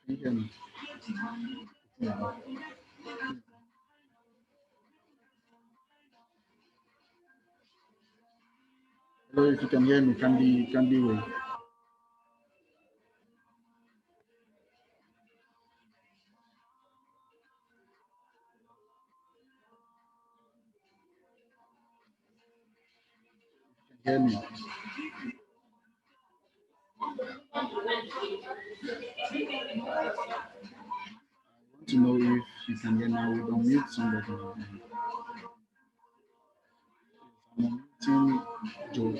Can you hear me? Yeah. Hello, if you can hear me, can be way. Hear me. Want to know if you can hear now. We don't mute somebody. I'm muting Joe.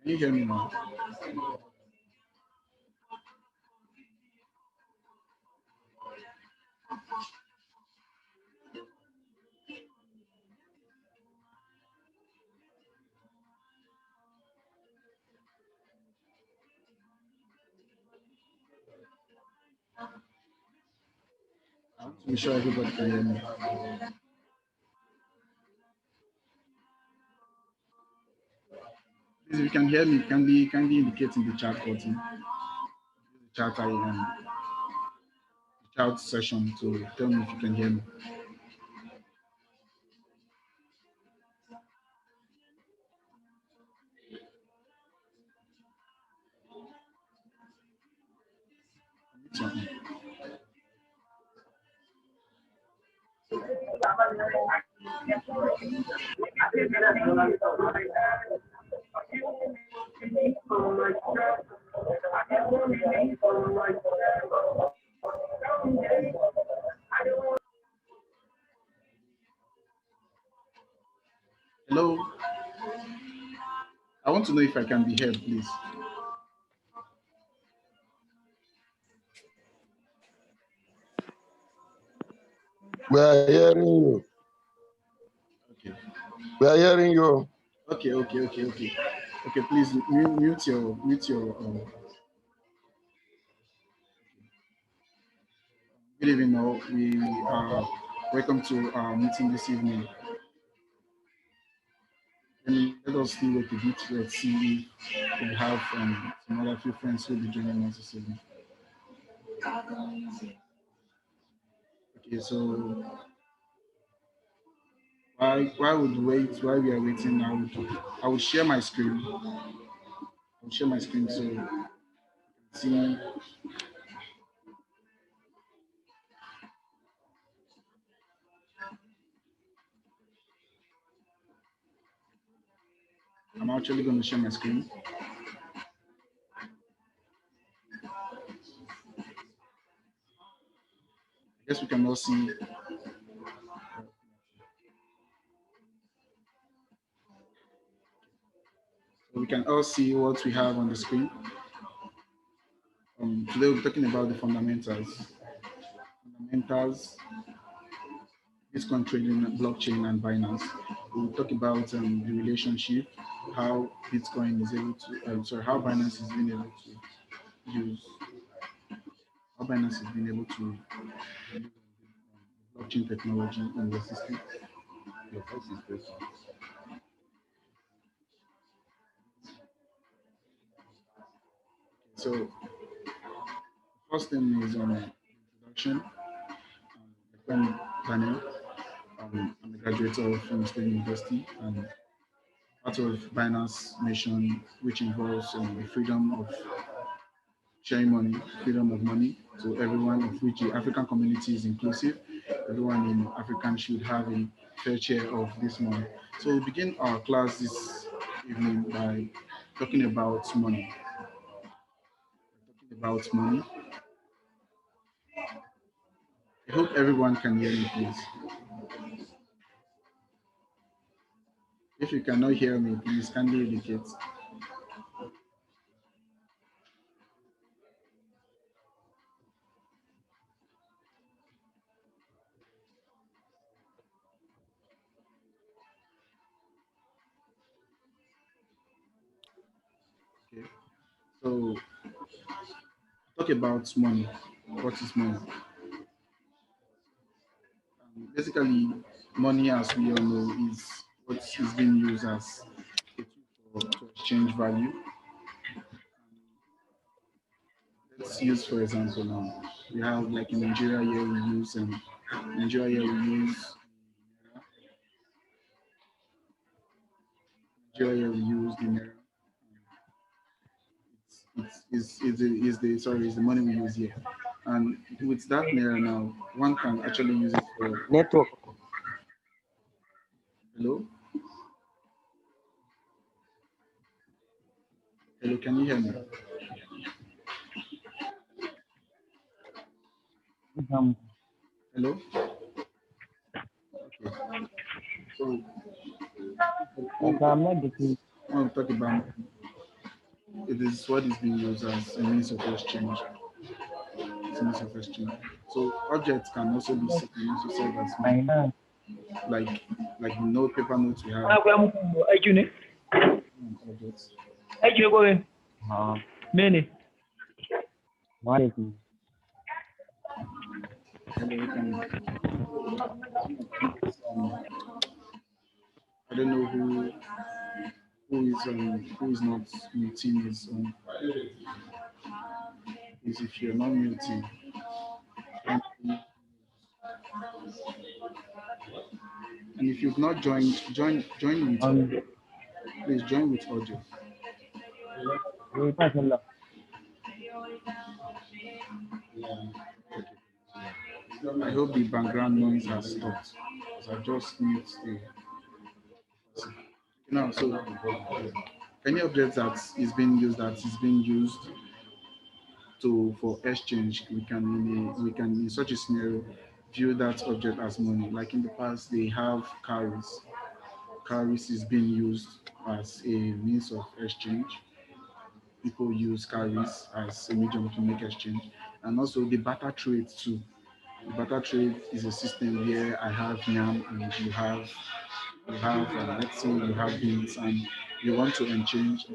Can you hear me now? I want to be sure everybody can hear me. Please, if you can hear me, kindly indicate in the chat button, the chat the chat session to tell me if you can hear me. So, hello, I want to know if I can be heard, please. We are hearing you. Okay. We are hearing you. Okay. Please mute your. Good evening, all. We are welcome to our meeting this evening. And let us still wait a bit. Let's see if we have some other few friends who will be joining us this evening. Okay, so while we wait, while we are waiting, I will share my screen. I'll share my screen so you can see. I'm actually going to share my screen. I guess we can all see. So we can all see what we have on the screen. Today we'll be talking about the fundamentals. Fundamentals, Bitcoin trading, blockchain, and Binance. We'll talk about the relationship, how Bitcoin is able to, how Binance is being able to use, how Binance has been able to use blockchain technology in the system. Your voice is breaking. So, first thing is introduction. I'm Daniel. I'm a graduate of State University and part of Binance Mission, which involves the freedom of sharing money, freedom of money to everyone, of which the African community is inclusive. Everyone in Africa should have a fair share of this money. So we begin our class this evening by talking about money. Talking about money. I hope everyone can hear me, please. If you cannot hear me, please kindly indicate. Okay. So talk about money. What is money? Basically, money, as we all know, is what is being used as a tool to exchange value. Let's use, for example, now we have like in Nigeria here we use Nigeria here we use Nigeria here we use the naira. Is the money we use here, and with that naira now, one can actually use it for Network. hello, hello, can you hear me? Hello, okay. So when I'm not getting. when we talk about it is what is being used as a means of exchange. It's a means of exchange. So objects can also be used to serve as money, Binance. like like the note paper notes we have. Ana koya muku aiki ne? Objects. Aiki ne kawai. Uh, Mene? what is it? Hello, I don't know who is not muting his is if you're not muting. And if you've not joined, join with Um, please join with audio. wait, pass it. I hope the background noise has stopped. Because I just mute the now. So any object that is being used to for exchange, we can in such a scenario view that object as money. Like in the past, they have carries. Carries is being used as a means of exchange. People use carries as a medium to make exchange, and also the barter trade too. The barter trade is a system where I have yam and you have let's say you have beans and you want to exchange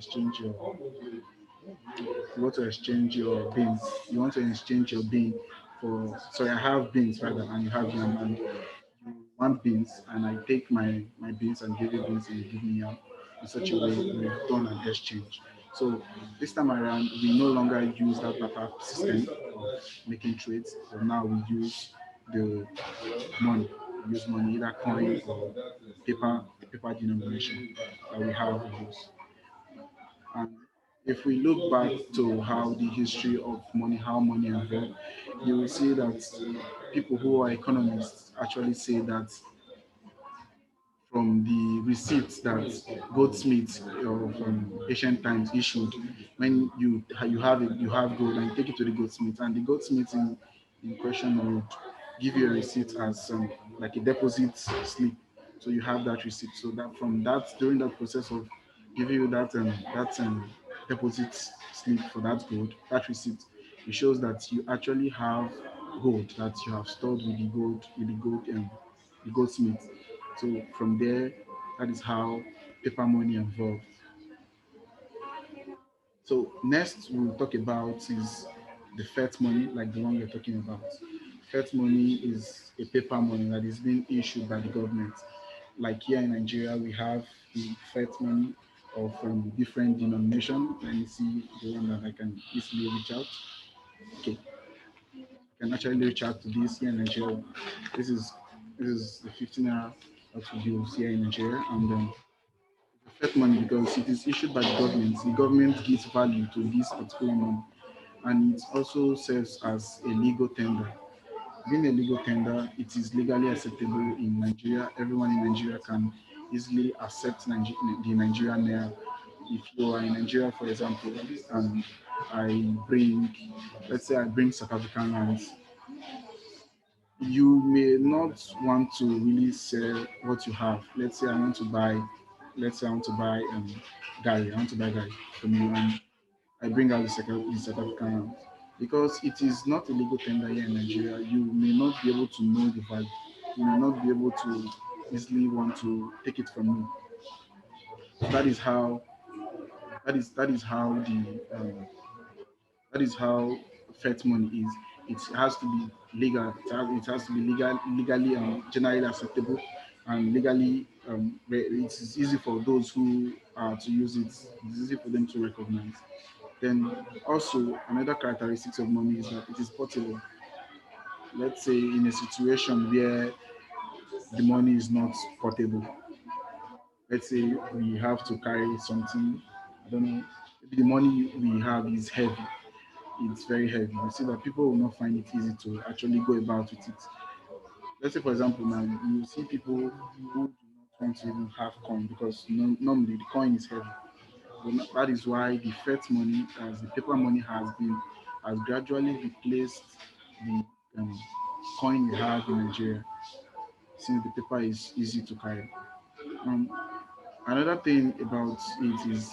your beans. You want to exchange your bean for sorry, I have beans rather and you have yam and you want beans and I take my beans and give you beans and you give me yam in such a way we've done an exchange. So this time around we no longer use that barter system of making trades, but now we use the money. We use money either coin or paper denomination that we have in use. And if we look back to how the history of money, how money evolved, you will see that people who are economists actually say that from the receipts that goldsmiths from ancient times issued when you have gold and you take it to the goldsmith and the goldsmith in question would give you a receipt as like a deposit slip, so you have that receipt, so that from that during that process of giving you that deposit slip for that gold, that receipt, it shows that you actually have gold that you have stored with the goldsmith. So from there, that is how paper money evolved. So next we'll talk about is the fiat money, like the one we're talking about. Fiat money is a paper money that is being issued by the government. Like here in Nigeria, we have the fiat money of different denomination. Let me see the one that I can easily reach out. Okay, I can actually reach out to this here in Nigeria. This is this is the 15 naira that we use here in Nigeria, and fiat money because it is issued by the government. The government gives value to this particular money, and it also serves as a legal tender. Being a legal tender, it is legally acceptable in Nigeria. Everyone in Nigeria can easily accept the Nigerian naira. If you are in Nigeria, for example, and I bring, let's say I bring South African rands, you may not want to really sell what you have. Let's say I want to buy Gary. I want to buy Gary from you, and I bring out the South African round. Because it is not a legal tender here in Nigeria, you may not be able to know the value. You may not be able to easily want to take it from me. That is how that is how the that is how fiat money is. It has to be legal. It has to be legally generally acceptable. and legally it is easy for those who are to use it. It's easy for them to recognize. Then also another characteristics of money is that it is portable. Let's say in a situation where the money is not portable, let's say we have to carry something, I don't know, maybe the money we have is heavy, it's very heavy. You see that people will not find it easy to actually go about with it. Let's say, for example, now you see people who do not want to even have coin because normally the coin is heavy. But that is why the fiat money, as the paper money has gradually replaced the um, coin we have in Nigeria, since the paper is easy to carry. Um, Another thing about it is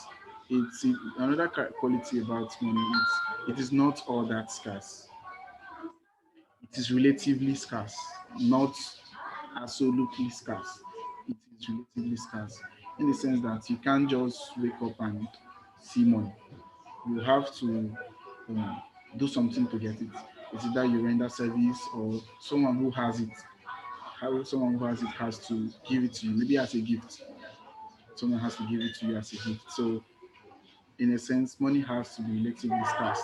another quality about money is it is not all that scarce. It is relatively scarce, not absolutely scarce. It is relatively scarce in the sense that you can't just wake up and see money. You have to um, do something to get it. It's either you render service or someone who has it has to give it to you, maybe as a gift. Someone has to give it to you as a gift. So in a sense, money has to be relatively scarce.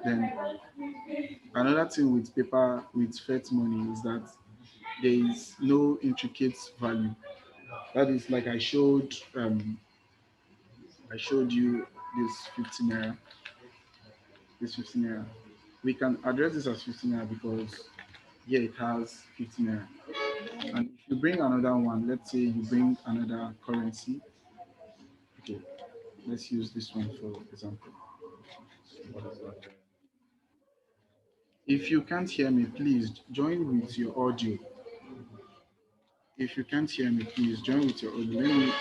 Then another thing with fiat money is that there is no intricate value. That is like I showed you this 15 naira, this 15 naira. We can address this as 15 naira because yeah, it has 15 naira. And if you bring another one, let's say you bring another currency. Okay, let's use this one for example. If you can't hear me, please join with your audio. If you can't hear me, please join with your audio. Let me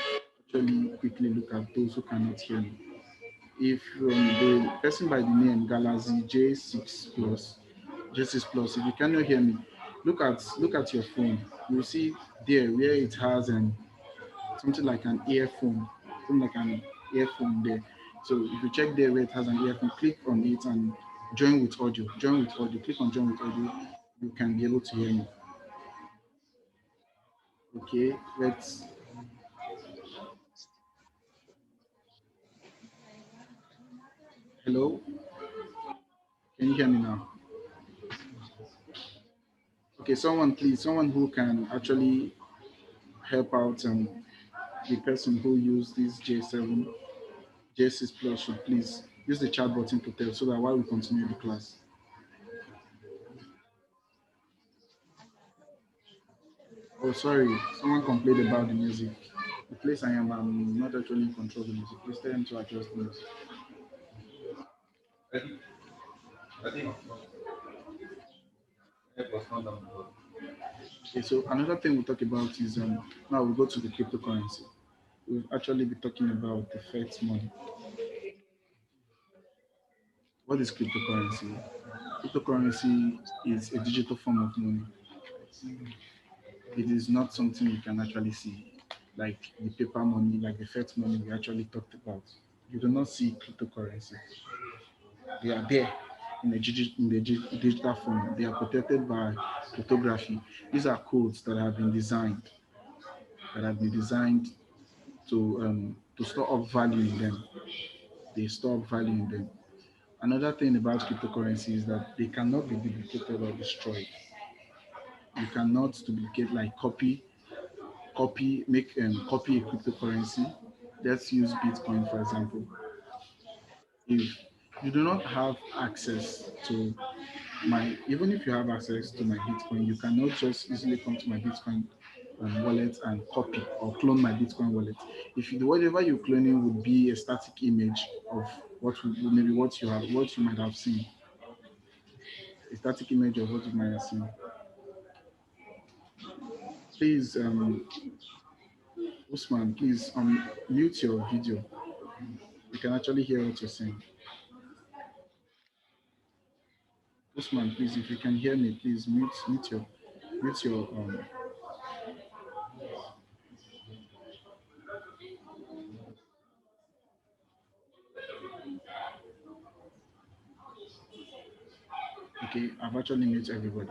actually quickly look at those who cannot hear me. If the person by the name Galaxy J6 Plus, J6 Plus, if you cannot hear me, look at your phone. You'll see there where it has something like an earphone, something like an earphone there. So if you check there where it has an earphone, click on it and join with audio. Join with audio. Click on join with audio. You can be able to hear me. Okay, let's. Hello, can you hear me now? Okay, someone who can actually help out the person who used this J7, J6 Plus should please use the chat button to tell so that while we continue the class. Oh, sorry, someone complained about the music. The place I am, I'm not actually in control of the music. Please tell them to adjust the music. Okay, so another thing we'll talk about is now we go to the cryptocurrency. We'll actually be talking about the fiat money. What is cryptocurrency? Cryptocurrency is a digital form of money. It is not something you can actually see, like the paper money, like the fiat money we actually talked about. You do not see cryptocurrency. They are there in the digital form. They are protected by cryptography. These are codes that have been designed to store up value in them. They store up value in them. Another thing about cryptocurrency is that they cannot be duplicated or destroyed. You cannot duplicate like copy a cryptocurrency. Let's use Bitcoin for example. If you do not have access to even if you have access to my Bitcoin, you cannot just easily come to my Bitcoin wallet and copy or clone my Bitcoin wallet. If you, whatever you're cloning would be a static image of maybe what you might have seen, a static image of what you might have seen. Please, Usman, please mute your video. We can actually hear what you're saying. Usman, please, if you can hear me, please mute your. Okay, I've actually muted everybody.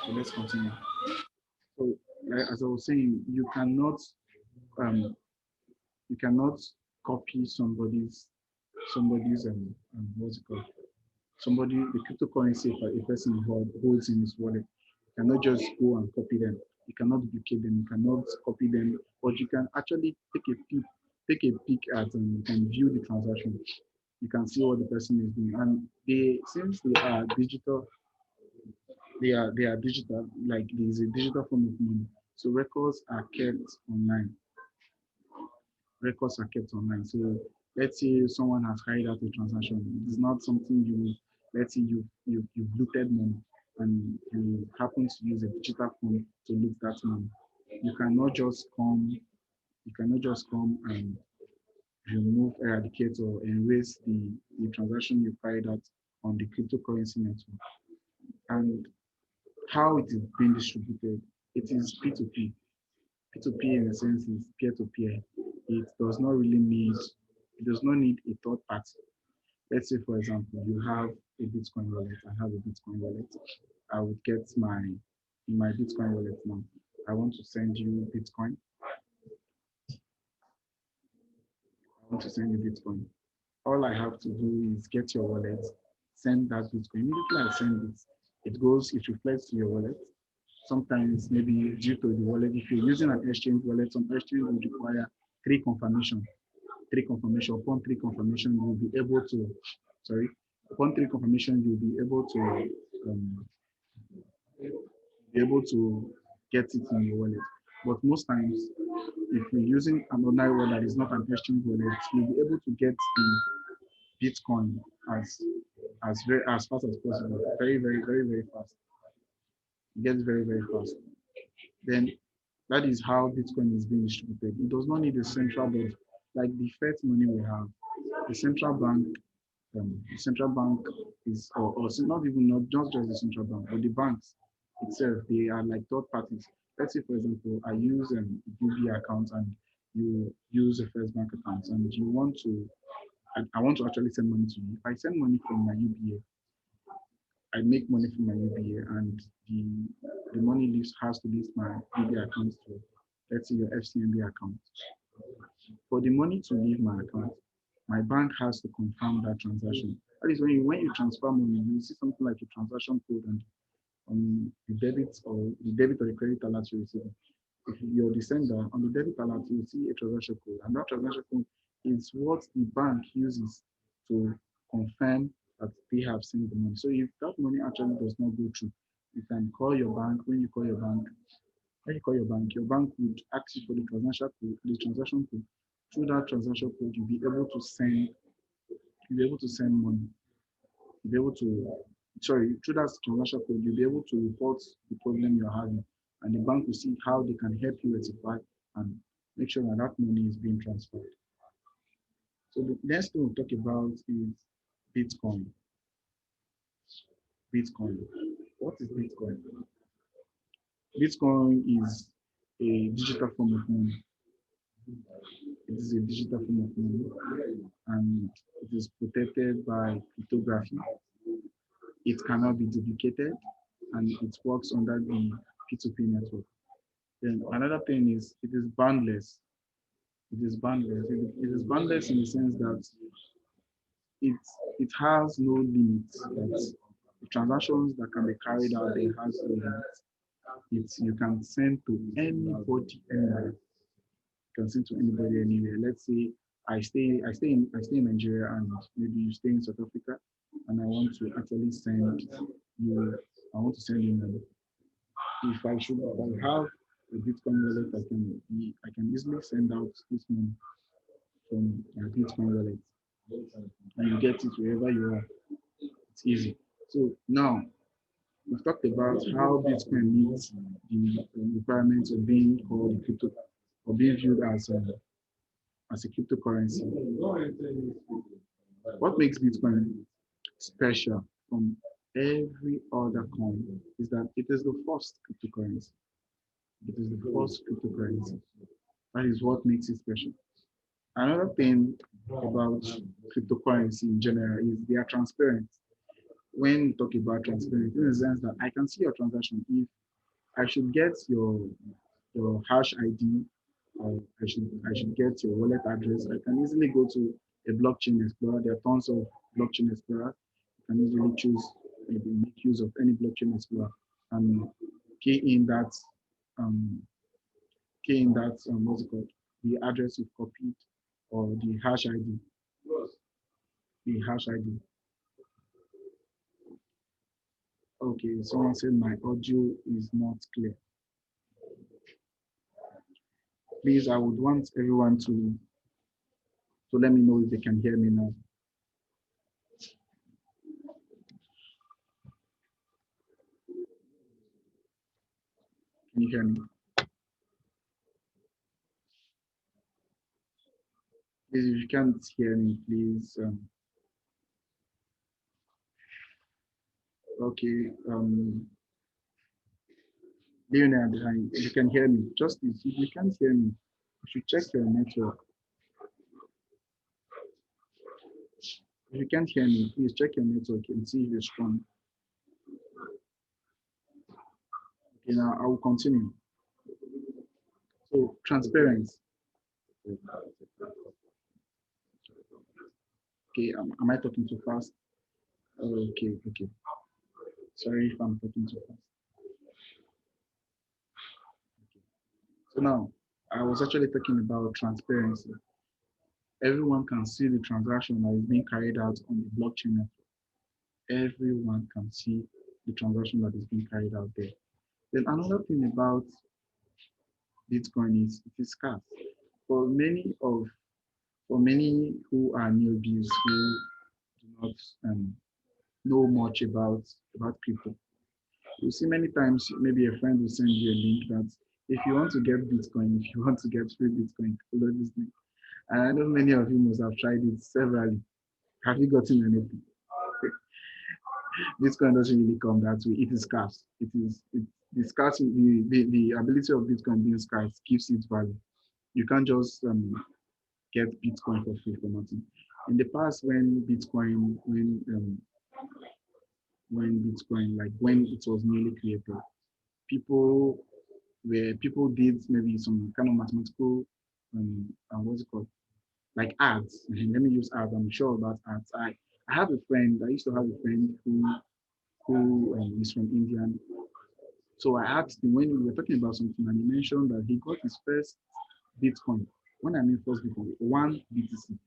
So let's continue. So like, as I was saying, um, you cannot copy somebody's what's it called? Somebody the cryptocurrency a person holds in his wallet. You cannot just go and copy them. You cannot duplicate them. You cannot copy them, but you can actually take a peek at and you can view the transaction. You can see what the person is doing, and they since they are digital, they are digital. Like there is a digital form of money, so records are kept online. So let's say someone has carried out a transaction. It is not something let's say you've looted money and you happen to use a digital phone to loot that money. You cannot just come, you cannot just come and remove, eradicate, or erase the transaction you carried out on the cryptocurrency network. And how it is being distributed, it is P2P. P2P in a sense is peer-to-peer. It does not need a third party. Let's say, for example, you have a Bitcoin wallet. I have a Bitcoin wallet. I would get my Bitcoin wallet now. I want to send you Bitcoin. I want to send you Bitcoin. All I have to do is get your wallet, send that Bitcoin. Immediately I send it, it reflects to your wallet. Sometimes maybe due to the wallet, if you're using an exchange wallet, some exchange will require three confirmation. Upon three confirmation, you'll be able to, sorry, upon three confirmation, you'll um, be able to get it in your wallet. But most times, if you're using an ordinary wallet that is not an exchange wallet, you'll be able to get the Bitcoin as as fast as possible. Very, very, very, very fast. It gets very, very fast. Then that is how Bitcoin is being distributed. It does not need a central bank like the fiat money we have. The central bank, the central bank is, not just the central bank, but the banks itself, they are like third parties. Let's say, for example, I use UBA account and you use a first bank account, and I want to actually send money to you. If I send money from my UBA, I make money from my UBA, and the money has to leave my UBA account to, let's say, your FCMB account. For the money to leave my account, my bank has to confirm that transaction. That is when you transfer money, you see something like a transaction code, and on the debit or the credit alert you receive. If you're the sender, on the debit alert, you see a transaction code, and that transaction code is what the bank uses to confirm that they have sent the money. So if that money actually does not go through, you can call your bank. Your bank would ask you for the transaction code. Through that transaction code, you'll be able to send money. You'll be able to, sorry, through that transaction code, you'll be able to report the problem you're having, and the bank will see how they can help you rectify and make sure that that money is being transferred. So the next thing we'll talk about is Bitcoin. Bitcoin. What is Bitcoin? Bitcoin is a digital form of money. It is a digital form of money, and it is protected by cryptography. It cannot be duplicated, and it works under the P2P network. Then another thing is it is boundless. It is boundless. It is boundless in the sense that it it has no limits. That the transactions that can be carried out, it has no limits. You can send to anybody anywhere. You can send to anybody anywhere. Let's say I stay in Nigeria, and maybe you stay in South Africa, and I want to send you money. If I have a Bitcoin wallet, I can easily send out this money from my Bitcoin wallet, and you get it wherever you are. It's easy. So now we've talked about how Bitcoin meets the requirements of being called a crypto, or being viewed as a cryptocurrency. What makes Bitcoin special from every other coin is that it is the first cryptocurrency. It is the first cryptocurrency. That is what makes it special. Another thing about cryptocurrency in general is they are transparent. When you talk about transparent, in the sense that I can see your transaction. If I should get your hash ID, or I should get your wallet address. I can easily go to a blockchain explorer. There are tons of blockchain explorer. You can easily choose, maybe make use of any blockchain explorer and key in that um, what's it called, the address you've copied, or the hash ID, the hash ID. Okay, someone said my audio is not clear. Please, I would want everyone to let me know if they can hear me now. Can you hear me? Please, if you can't hear me, please. Okay, Leonard, you can hear me. Justice, if you can't hear me, you should check your network. If you can't hear me, please check your network and see if it's strong. Okay, now I will continue. So, transparency. Okay, am I talking too fast? Okay, okay. Sorry if I'm talking too fast. So now, I was actually talking about transparency. Everyone can see the transaction that is being carried out on the blockchain network. Everyone can see the transaction that is being carried out there. Then another thing about Bitcoin is it is scarce. For many of for many who are newbies who do not know much about crypto, you see many times maybe a friend will send you a link that if you want to get Bitcoin, if you want to get free Bitcoin, follow this link. And I know many of you must have tried it severally. Have you gotten anything? Bitcoin doesn't really come that way. It is scarce. The scarce, the ability of Bitcoin being scarce gives it value. You can't just get Bitcoin for free for nothing. In the past, when Bitcoin, like when it was newly created, people people did maybe some kind of mathematical what's it called, like ads. Let me use ads. I'm sure about ads. I have a friend. I used to have a friend who is from India. So I asked him when we were talking about something, and he mentioned that he got his first Bitcoin. When I mean first Bitcoin, one BTC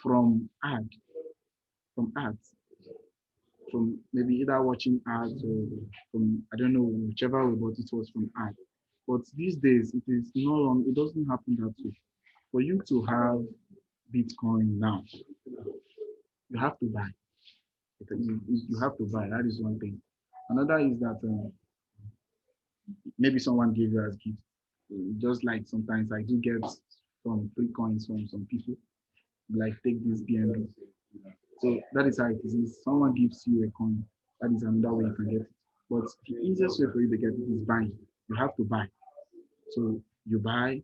from ad, from ads, from maybe either watching ads or from, I don't know, whichever way, but it was from ad. But these days it is no longer, it doesn't happen that way. For you to have Bitcoin now, you have to buy. You have to buy. That is one thing. Another is that maybe someone gave you as gift. Just like sometimes I do get some free coins from some people, like take this BNB. So that is how it is. If someone gives you a coin, that is another way you can get it. But the easiest way for you to get it is buying. You have to buy. So you buy,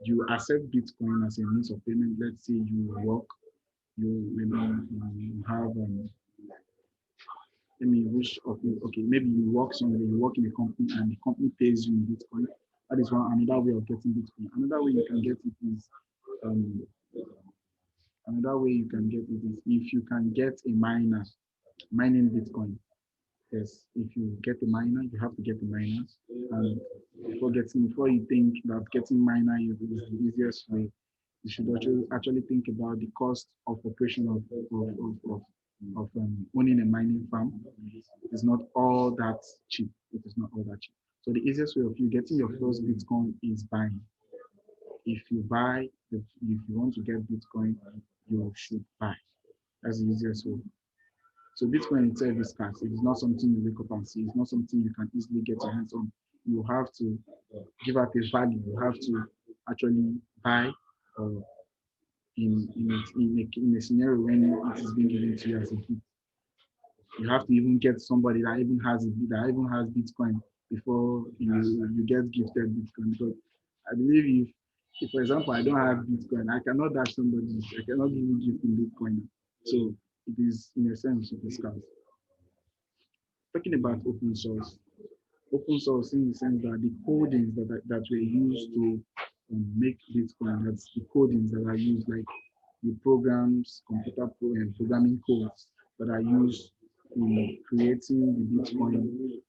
you accept Bitcoin as a means of payment. Let's say you work, you maybe you have let me wish of you. Okay, maybe you work somewhere, you work in a company and the company pays you in Bitcoin. That is one another way of getting Bitcoin. Another way you can get it is um, another way you can get it is if you can get a miner mining Bitcoin. Yes, if you get a miner, you have to get a miner. And before you think that getting miner is the easiest way, you should actually think about the cost of operation of owning a mining farm. It is not all that cheap. It is not all that cheap. So the easiest way of you getting your first Bitcoin is buying. If you buy, if you want to get Bitcoin, you should buy. That's the easiest way. So Bitcoin itself is scarce. It is not something you wake up and see. It's not something you can easily get your hands on. You have to give out a value. You have to actually buy uh, in a scenario when it is being given to you as a gift. You have to even get somebody that even has Bitcoin before you get gifted Bitcoin. Because I believe if for example I don't have Bitcoin, I cannot dash somebody. I cannot give you gift in Bitcoin. So it is in a sense it is scarce. Talking about open source, Open source in the sense that the codings that were used to make Bitcoin, that's the codings that are used, like the programs, programming codes that are used in creating the Bitcoin,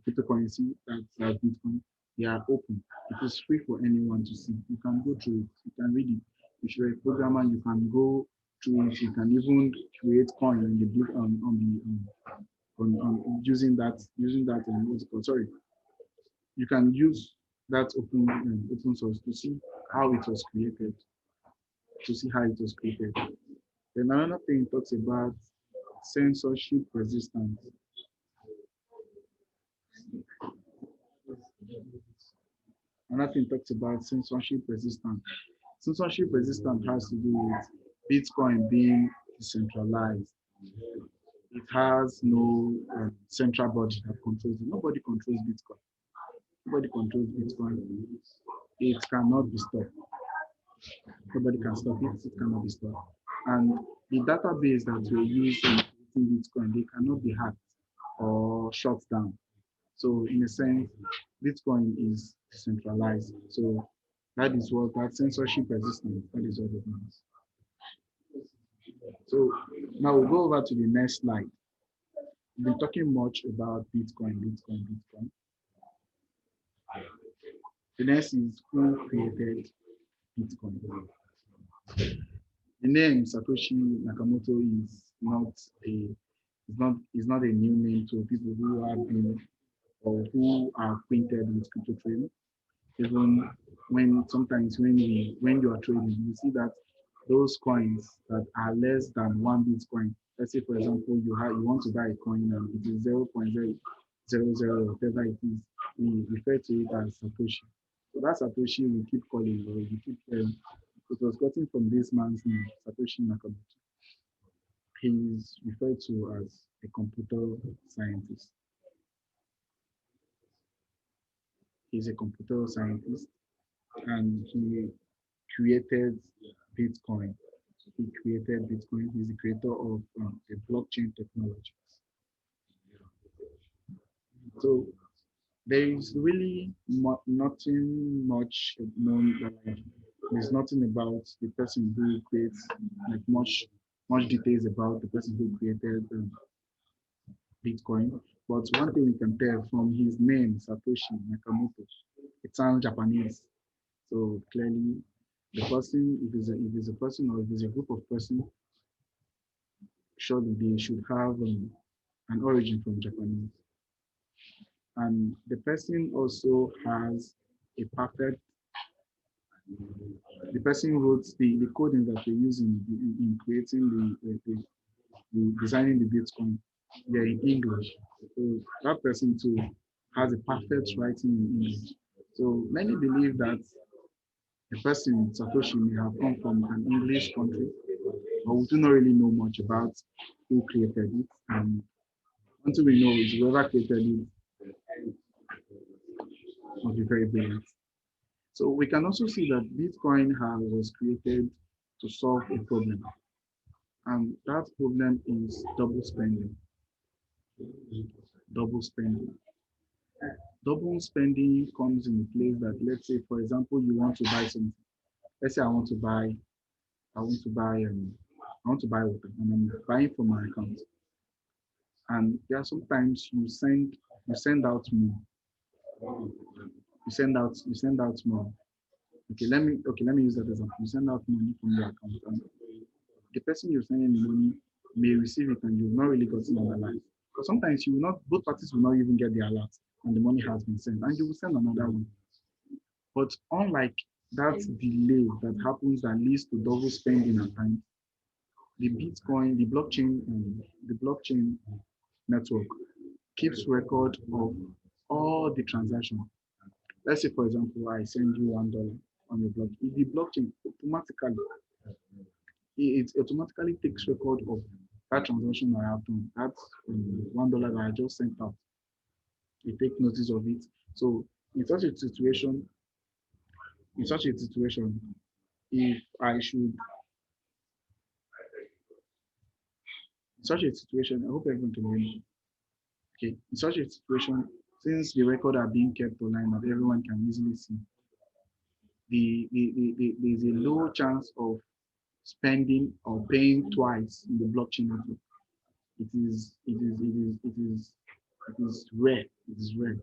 cryptocurrency that's Bitcoin, they are open. It is free for anyone to see. You can go through it. You can read it. If you're a programmer, you can go through it. You can even create coin on the on using that what's it called? Sorry, you can use that open source to see how it was created, to see how it was created. Then another thing talks about censorship resistance. Another thing talks about censorship resistance. Censorship resistance has to do with Bitcoin being decentralized. It has no central body that controls it. Nobody controls Bitcoin. Nobody controls Bitcoin. It cannot be stopped. Nobody can stop it. It cannot be stopped. And the database that we use in creating Bitcoin, they cannot be hacked or shut down. So in a sense, Bitcoin is decentralized. So that is what that censorship resistance, that is what it means. So now we'll go over to the next slide. We've been talking much about Bitcoin, Bitcoin, Bitcoin. The next is who created Bitcoin. The name Satoshi Nakamoto is not a new name to people who have been or who are acquainted with crypto trading. Even when you are trading, you see that those coins that are less than one Bitcoin. Let's say, for example, you want to buy a coin and it is 0.000, whatever it is. We refer to it as Satoshi. So that Satoshi we keep calling, or we keep it was gotten from this man's name, Satoshi Nakamoto. He is referred to as a computer scientist. He's a computer scientist and he created Bitcoin. He created Bitcoin. He's the creator of the blockchain technology. So there is really nothing much known. There's nothing about the person who creates like much details about the person who created Bitcoin. But one thing we can tell from his name, Satoshi Nakamoto, it sounds Japanese. So clearly, the person, if it's a person or if it's a group of persons, surely they should have an origin from Japanese. And the person also has a perfect, the person wrote the coding that we're using in creating the designing the Bitcoin, they're in English. So that person too has a perfect writing in English. So many believe that the person, Satoshi, may have come from an English country, but we do not really know much about who created it. And until we know is whoever created it must be very brilliant. So we can also see that Bitcoin was created to solve a problem. And that problem is double spending. Double spending. Double spending comes in a place that, let's say, for example, you want to buy something. Let's say I want to buy, I want to buy water, and I'm buying from my account. And there are sometimes you send out more. You send out more. Okay, let me use that example. You send out money from your account, and the person you're sending the money may receive it, and you've not really gotten an alert. But sometimes you will not. Both parties will not even get the alert, and the money has been sent, and you will send another one. But unlike that delay that happens that leads to double spending at times, the Bitcoin, the blockchain network keeps record of all the transactions. Let's say, for example, I send you $1 on your block. The blockchain automatically takes record of that transaction I have done. That's $1 that I just sent out. It takes notice of it. So in such a situation, in such a situation, if I should, in such a situation, I hope everyone can hear me. Okay, in such a situation, since the record are being kept online that everyone can easily see, there's a low chance of spending or paying twice in the blockchain network. It is rare. It is rare.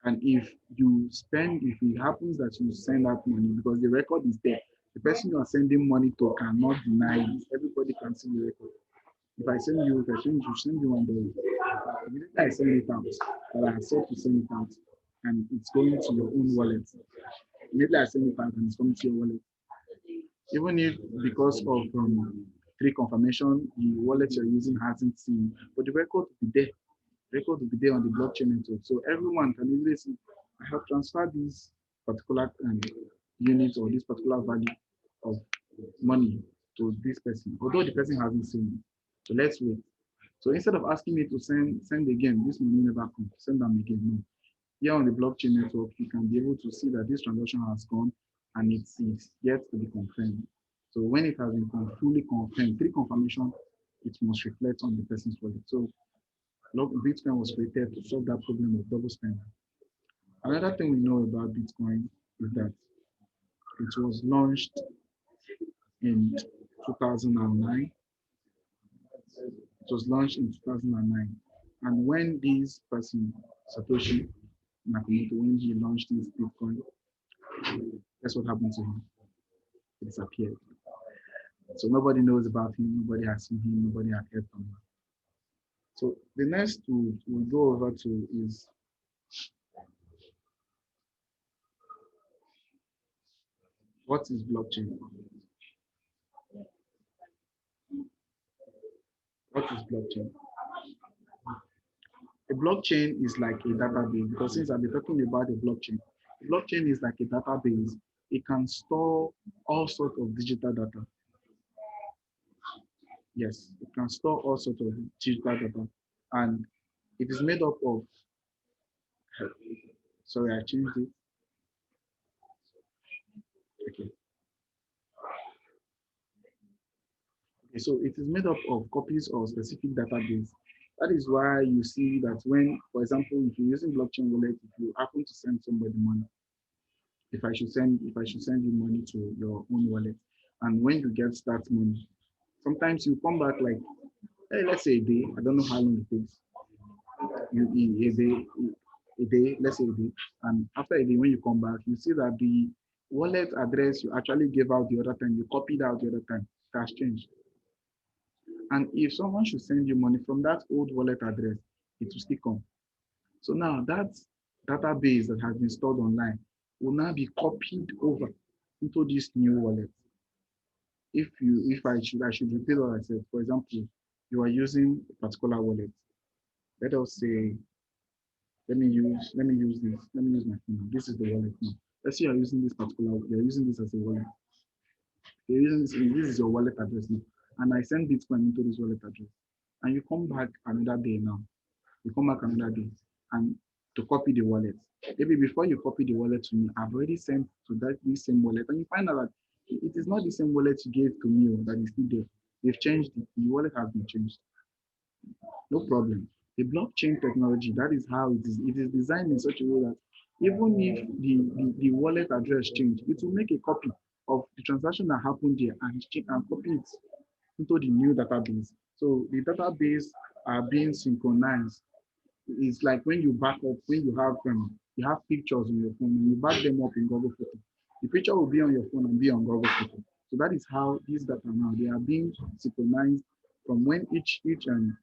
And if if it happens that you send out money because the record is there, the person you are sending money to cannot deny it. Everybody can see the record. If I send you, send you $1. Immediately I send it out, but I accept to send it out, and it's going to your own wallet. Immediately I send it out and it's coming to your wallet. Even if because of three confirmation, the wallet you're using hasn't seen, but the record will be there. Record will be there on the blockchain network. So everyone can easily see, I have transferred this particular unit or this particular value of money to this person, although the person hasn't seen it. So let's wait. So instead of asking me to send again, this money never comes, send them again. No. Here on the blockchain network, you can be able to see that this transaction has gone and it's yet to be confirmed. So when it has been fully confirmed, three confirmation, it must reflect on the person's wallet. So Bitcoin was created to solve that problem of double spending. Another thing we know about Bitcoin is that it was launched in 2009. It was launched in 2009. And when this person, Satoshi Nakamoto, when he launched this Bitcoin, guess what happened to him? He disappeared. So nobody knows about him, nobody has seen him, nobody has heard from him. So the next we'll go over to is what is blockchain? What is blockchain? A blockchain is like a database because since I've been talking about the blockchain is like a database. It can store all sorts of digital data. Yes, it can store all sorts of digital data. And it is made up of, sorry, I changed it. Okay. Okay, so it is made up of copies of specific database. That is why you see that when, for example, if you're using blockchain wallet, if you happen to send somebody money, if I should send you money to your own wallet, and when you get that money, sometimes you come back like, hey, let's say a day. I don't know how long it takes. A day, let's say a day, and after a day, when you come back, you see that the wallet address you actually gave out the other time, you copied out the other time, it has changed. And if someone should send you money from that old wallet address, it will still come. So now that database that has been stored online will now be copied over into this new wallet. If I should repeat what I said. For example, you are using a particular wallet. Let us say, let me use this. Let me use my phone. This is the wallet now. Let's say you're using this as a wallet. You're using this is your wallet address now. And I send Bitcoin into this wallet address. And you come back another day now. You come back another day and to copy the wallet. Maybe before you copy the wallet to me, I've already sent to this same wallet, and you find out that it is not the same wallet you gave to me that is still there. They've changed it. The wallet has been changed. No problem. The blockchain technology, that is how it is. It is designed in such a way that even if the wallet address change, it will make a copy of the transaction that happened there and copy it into the new database. So the database are being synchronized. It's like when you back up, when you have pictures on your phone and you back them up in Google Photo. The picture will be on your phone and be on Google Photo. So that is how these data now they are being synchronized from when each database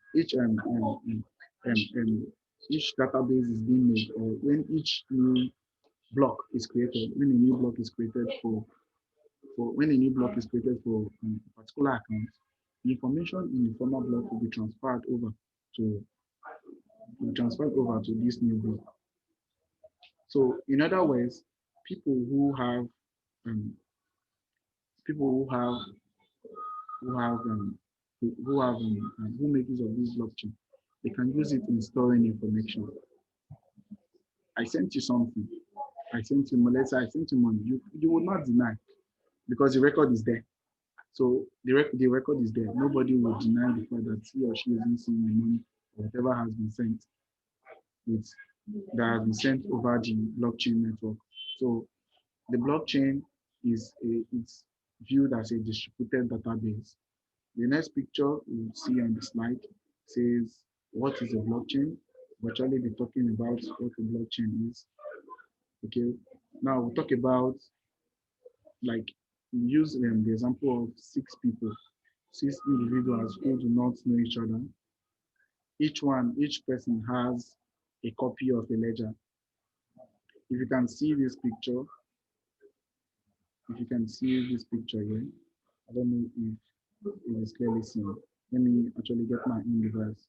is being made, or when each new block is created. When a new block is created for a particular account, the information in the former block will be to transferred over to this new block. So in other words, people who have um, people who make use of this blockchain, they can use it in storing information. I sent you something. I sent you, let's say I sent you money. You will not deny because the record is there. So the record is there. Nobody will deny the fact that he or she isn't seeing the money or whatever has been sent. with that has been sent over the blockchain network. So the blockchain it's viewed as a distributed database. The next picture you see on the slide says, what is a blockchain? We'll actually be talking about what a blockchain is. Okay. Now we'll talk about, like, use the example of six people, six individuals who do not know each other. Each person has a copy of a ledger. If you can see this picture, if you can see this picture here, I don't know if it is clearly seen. Let me actually get my own device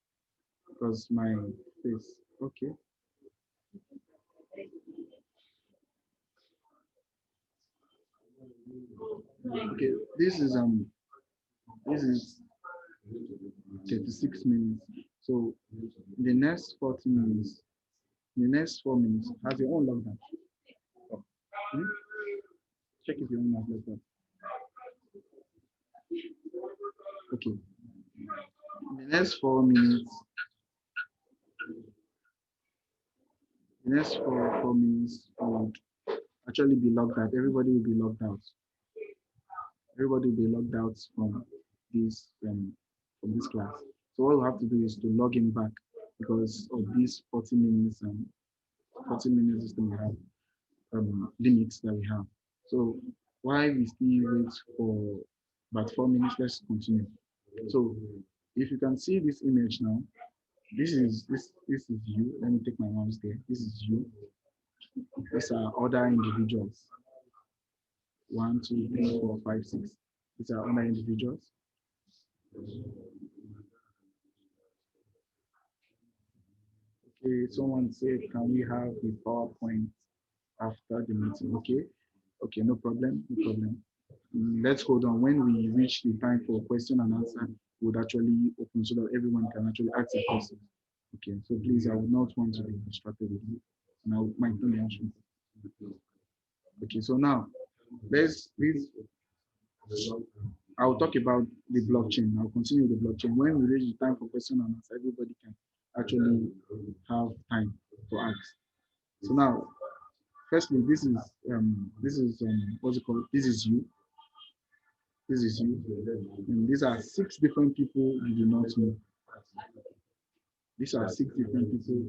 because my face. Okay. Okay. This is 36 minutes. So the next 40 minutes, the next 4 minutes has your own lockdown. Hmm? Check if your own has lockdown. Okay. The next 4 minutes, the next four minutes would actually be locked out. Everybody will be locked out. Everybody will be locked out this from this class. So what we have to do is to log in back because of these 40 minutes and 40 minutes is the we have limits that we have. So while we still wait for about 4 minutes, let's continue. So if you can see this image now, this is you. Let me take my mouse there. This is you. These are other individuals. 1, 2, 3, 4, 5, 6. These are other individuals. Okay, someone said, can we have the PowerPoint after the meeting? Okay, no problem, no problem. Let's hold on. When we reach the time for question and answer, we would actually open so that everyone can actually ask a question. Okay, so please, I would not want to be distracted with you. And I would mind the answer. Okay, so now let's I'll talk about the blockchain. I'll continue the blockchain. When we reach the time for question and answer, everybody can actually have time to ask. So now, firstly, this is what's it called? This is you. This is you. And these are six different people you do not know. These are six different people.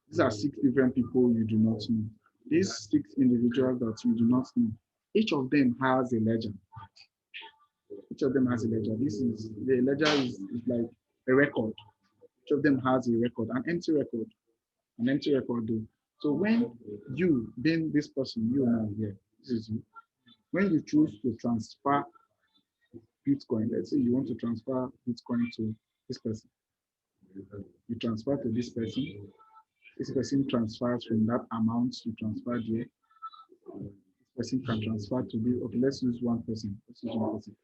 These are six different people you do not know. These six individuals that you do not know, each of them has a ledger. Each of them has a ledger. This is the ledger is like a record. Each of them has a record, an empty record though. So when you, being this person, you now here, this is you. When you choose to transfer Bitcoin, let's say you want to transfer Bitcoin to this person, you transfer to this person. This person transfers from that amount you transferred here. This person can transfer to the, okay, let's use one person. Let's use one person.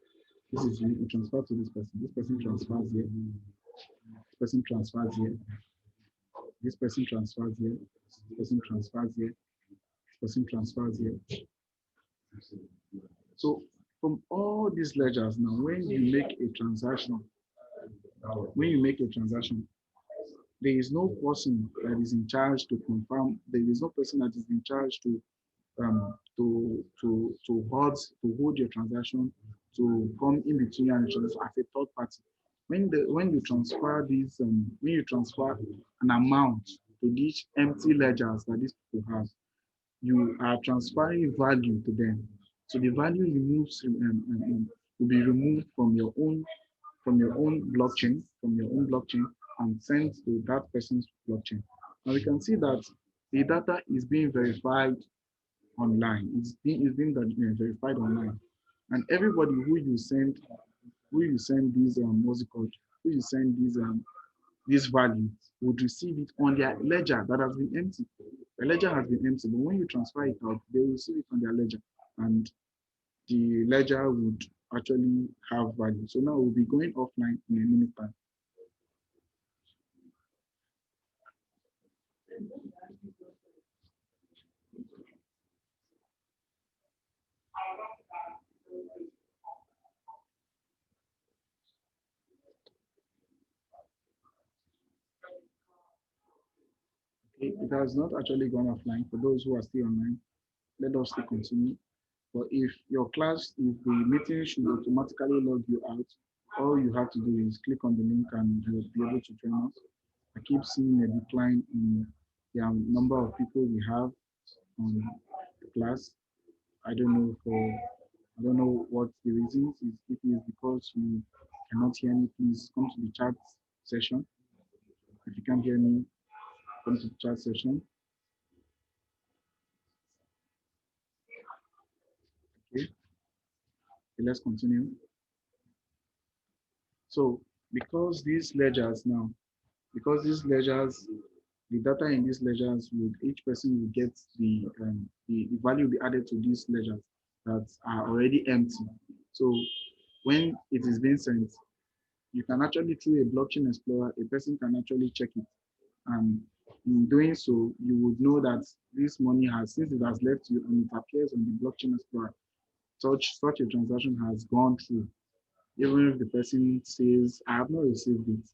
This is you transfer to this person. This person transfers here. This person transfers here. This person transfers here. This person transfers here. This person transfers here. So from all these ledgers now, when you make a transaction, there is no person that is in charge to confirm. There is no person that is in charge to hold your transaction, to come in between and as a third party. When you transfer these when you transfer an amount to these empty ledgers that these people have, you are transferring value to them. So the value will be removed from your own blockchain and sent to that person's blockchain. Now we can see that the data is being verified online. It's being verified online, and everybody who you send these what's it called, who you send these this value would receive it on their ledger that has been empty. The ledger has been empty, but when you transfer it out, they will receive it on their ledger, and the ledger would actually have value. So now we'll be going offline in a minute time. It has not actually gone offline. For those who are still online, let us still continue. But if your class, if the meeting should automatically log you out, all you have to do is click on the link and you'll be able to join us. I keep seeing a decline in the number of people we have on the class. I don't know for I don't know what the reasons is. If it is because you cannot hear me, please come to the chat session. If you can't hear me, come to the chat session. Okay, let's continue. So because these ledgers now, because these ledgers, the data in these ledgers would each person will get the value be added to these ledgers that are already empty. So when it is being sent, you can actually through a blockchain explorer, a person can actually check it. And in doing so, you would know that this money has, since it has left you and it appears on the blockchain explorer, such a transaction has gone through. Even if the person says, I have not received it,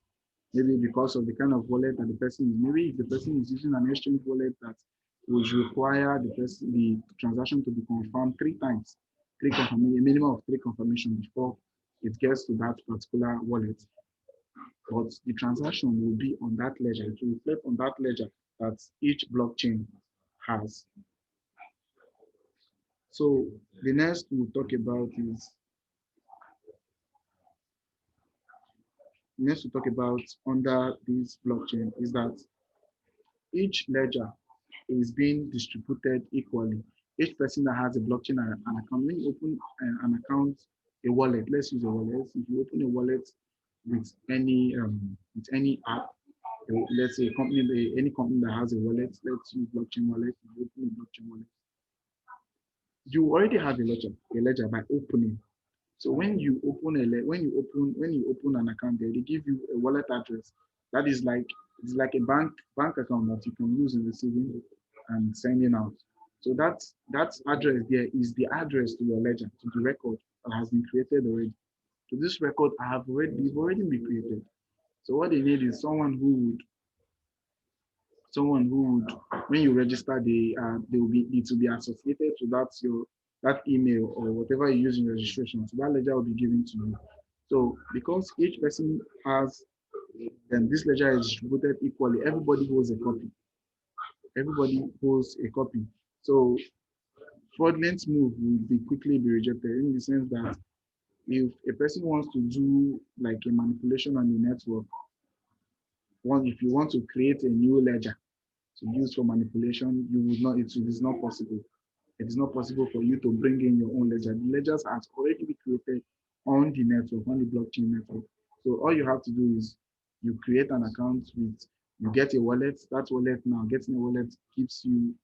maybe because of the kind of wallet that the person is, maybe if the person is using an exchange wallet that would require the transaction to be confirmed 3 times, a minimum of 3 confirmation before it gets to that particular wallet. But the transaction will be on that ledger. It will reflect on that ledger that each blockchain has. So the next we'll talk about is under this blockchain is that each ledger is being distributed equally. Each person that has a blockchain and an account, when you open an account, a wallet, let's use a wallet. If you open a wallet with any app, let's say any company that has a wallet, let's use blockchain wallet. You open a blockchain wallet. You already have a ledger by opening. So when you open an account there, they give you a wallet address. That is like it's like a bank account that you can use in receiving and sending out. So that address there is the address to your ledger, to the record that has been created already. So this record you've already been created. So what they need is someone who would, when you register, they will be it will be associated to that email or whatever you use in registration. So that ledger will be given to you. So because each person has, and this ledger is distributed equally, everybody holds a copy. Everybody holds a copy. So fraudulent move will quickly be rejected in the sense that if a person wants to do like a manipulation on the network, if you want to create a new ledger to use for manipulation, you would not, it is not possible. It is not possible for you to bring in your own ledger. The ledgers has already been created on the network, on the blockchain network. So all you have to do is you create an account you get a wallet. That wallet now, getting a wallet keeps you,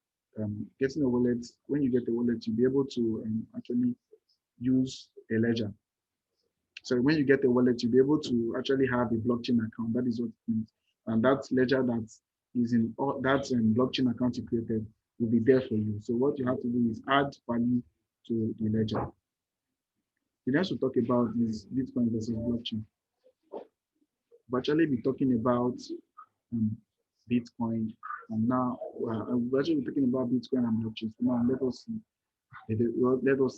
getting a wallet, when you get a wallet, you'll be able to actually use a ledger. So when you get a wallet, you'll be able to actually have a blockchain account. That is what it means. And that ledger that is in that blockchain account you created will be there for you. So what you have to do is add value to the ledger. The next we'll talk about is Bitcoin versus blockchain. We'll actually be talking about um, Bitcoin, and now we're actually talking about Bitcoin and blockchain. So now let us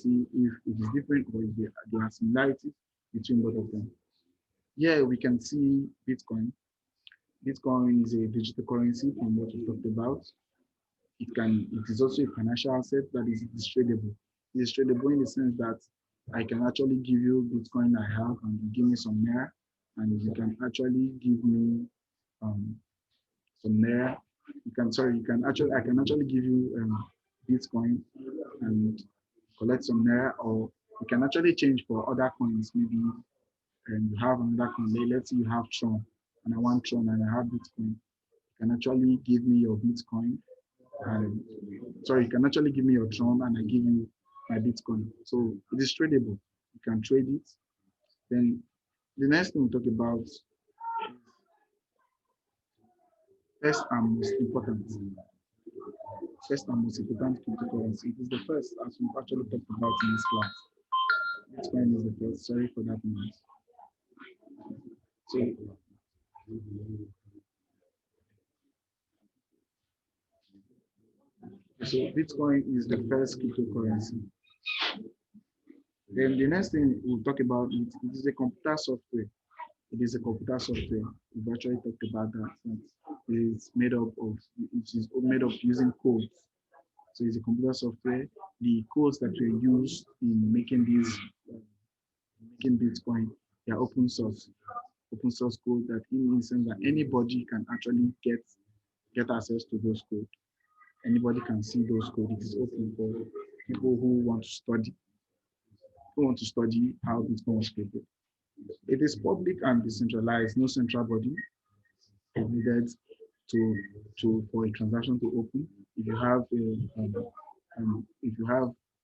see if it is different or if there are similarities between both of them. Here we can see Bitcoin. Bitcoin is a digital currency from what we talked about. It is also a financial asset that is tradable. It is tradable in the sense that I can actually give you Bitcoin I have and you give me some Naira, and you can actually give me some Naira. I can actually give you Bitcoin and collect some Naira, or you can actually change for other coins. Maybe you have another coin. Let's say you have Tron and I want Tron and I have Bitcoin. You can actually give me your Bitcoin and you can actually give me your Tron and I give you my Bitcoin. So it is tradable. You can trade it. Then the next thing we talk about is first and most important. First and most important cryptocurrency. It is the first, as we've actually talked about in this class. Bitcoin is the first. Sorry for that noise. So So Bitcoin is the first cryptocurrency. Then the next thing we'll talk about it is a computer software. It is a computer software. We've actually talked about that. It's made up of it is made up using codes. So it's a computer software. The codes that were used in making Bitcoin, they are open source code that in the sense that anybody can actually get access to those codes. Anybody can see those codes. It is open for people who want to study how Bitcoin was created. It is public and decentralized. No central body is needed for a transaction to open. If you have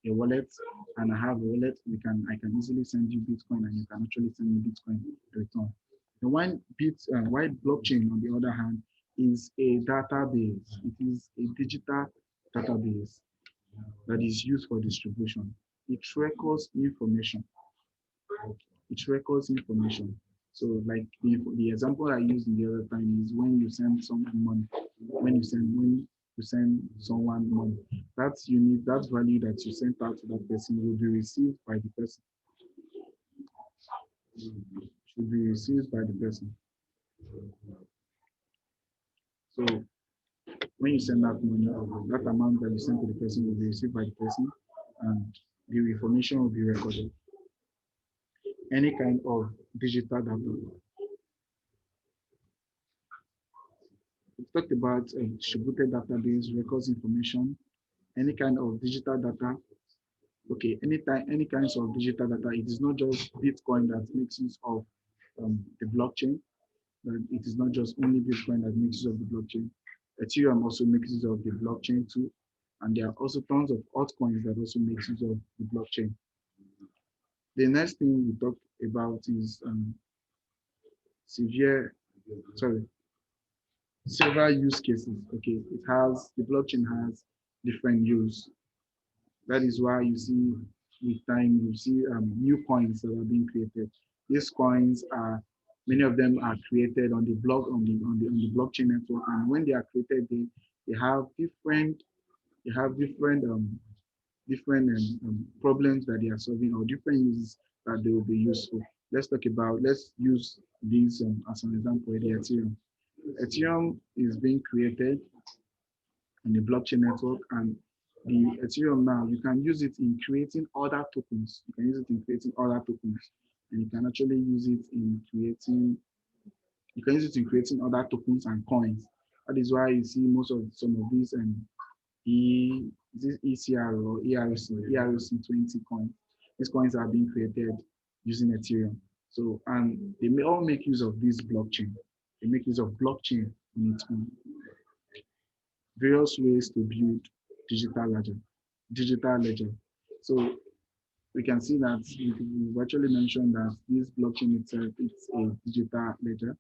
a wallet and I have a wallet, I can easily send you Bitcoin and you can actually send me Bitcoin in return. The white blockchain, on the other hand, is a database. It is a digital database that is used for distribution. It records information. It records information. So like the example I used the other time is when you send someone money, when you send someone money, that value that you sent out to that person will be received by the person. Should be received by the person. So when you send that money, that amount that you send to the person will be received by the person, and the information will be recorded. Any kind of digital data. We talked about a distributed database, records information, any kind of digital data. Okay, any kinds of digital data. It is not just Bitcoin that makes use of the blockchain. That it is not just only Bitcoin that makes use of the blockchain. Ethereum also makes use of the blockchain too, and there are also tons of altcoins that also makes use of the blockchain. The next thing we talk about is several use cases. Okay, the blockchain has different use. That is why you see with time you see new coins that are being created. These coins are many of them are created on the blockchain network, and when they are created, they have different problems that they are solving or different uses that they will be useful. Let's use these as an example, the Ethereum. Ethereum is being created on the blockchain network, and the Ethereum now, you can use it in creating other tokens. You can use it in creating other tokens, and you can actually use it in creating other tokens and coins. That is why you see some of these this ECR or ERC20 coins. These coins are being created using Ethereum. So, and they may all make use of this blockchain. They make use of blockchain in its own. Various ways to build digital ledger. So we can see that we've actually mentioned that this blockchain itself is a digital ledger.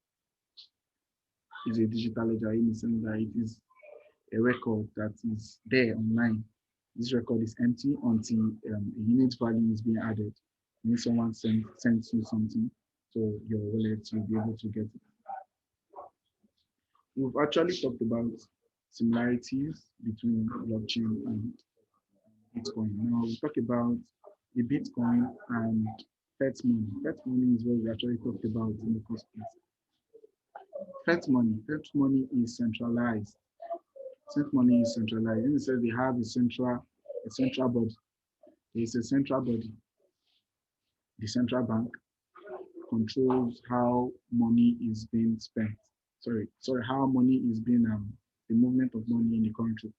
It's a digital ledger in the sense that it is a record that is there online. This record is empty until a unit value is being added. When someone sends you something, so your wallet will be able to get it. We've actually talked about similarities between blockchain and Bitcoin. Now we'll talk about the Bitcoin and fiat money. Fiat money is what we actually talked about in the first place. Fiat money is centralized. Fiat money is centralized. In the sense they have a central body. There is a central body. The central bank controls how money is being spent. How money is being the movement of money in the country.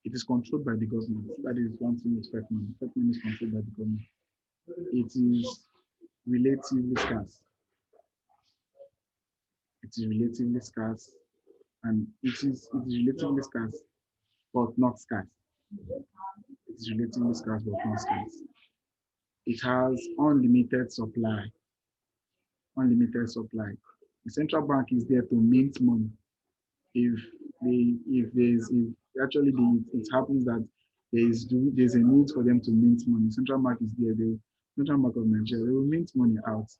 It is controlled by the government. That is one thing with fiat money. Fiat money is controlled by the government. It is relatively scarce. It is relatively scarce, and it is relatively scarce, but not scarce. It is relatively scarce, but not scarce. It has unlimited supply. Unlimited supply. The central bank is there to mint money. It happens that there's a need for them to mint money. Central bank is there. The Central Bank of Nigeria, they will mint money out,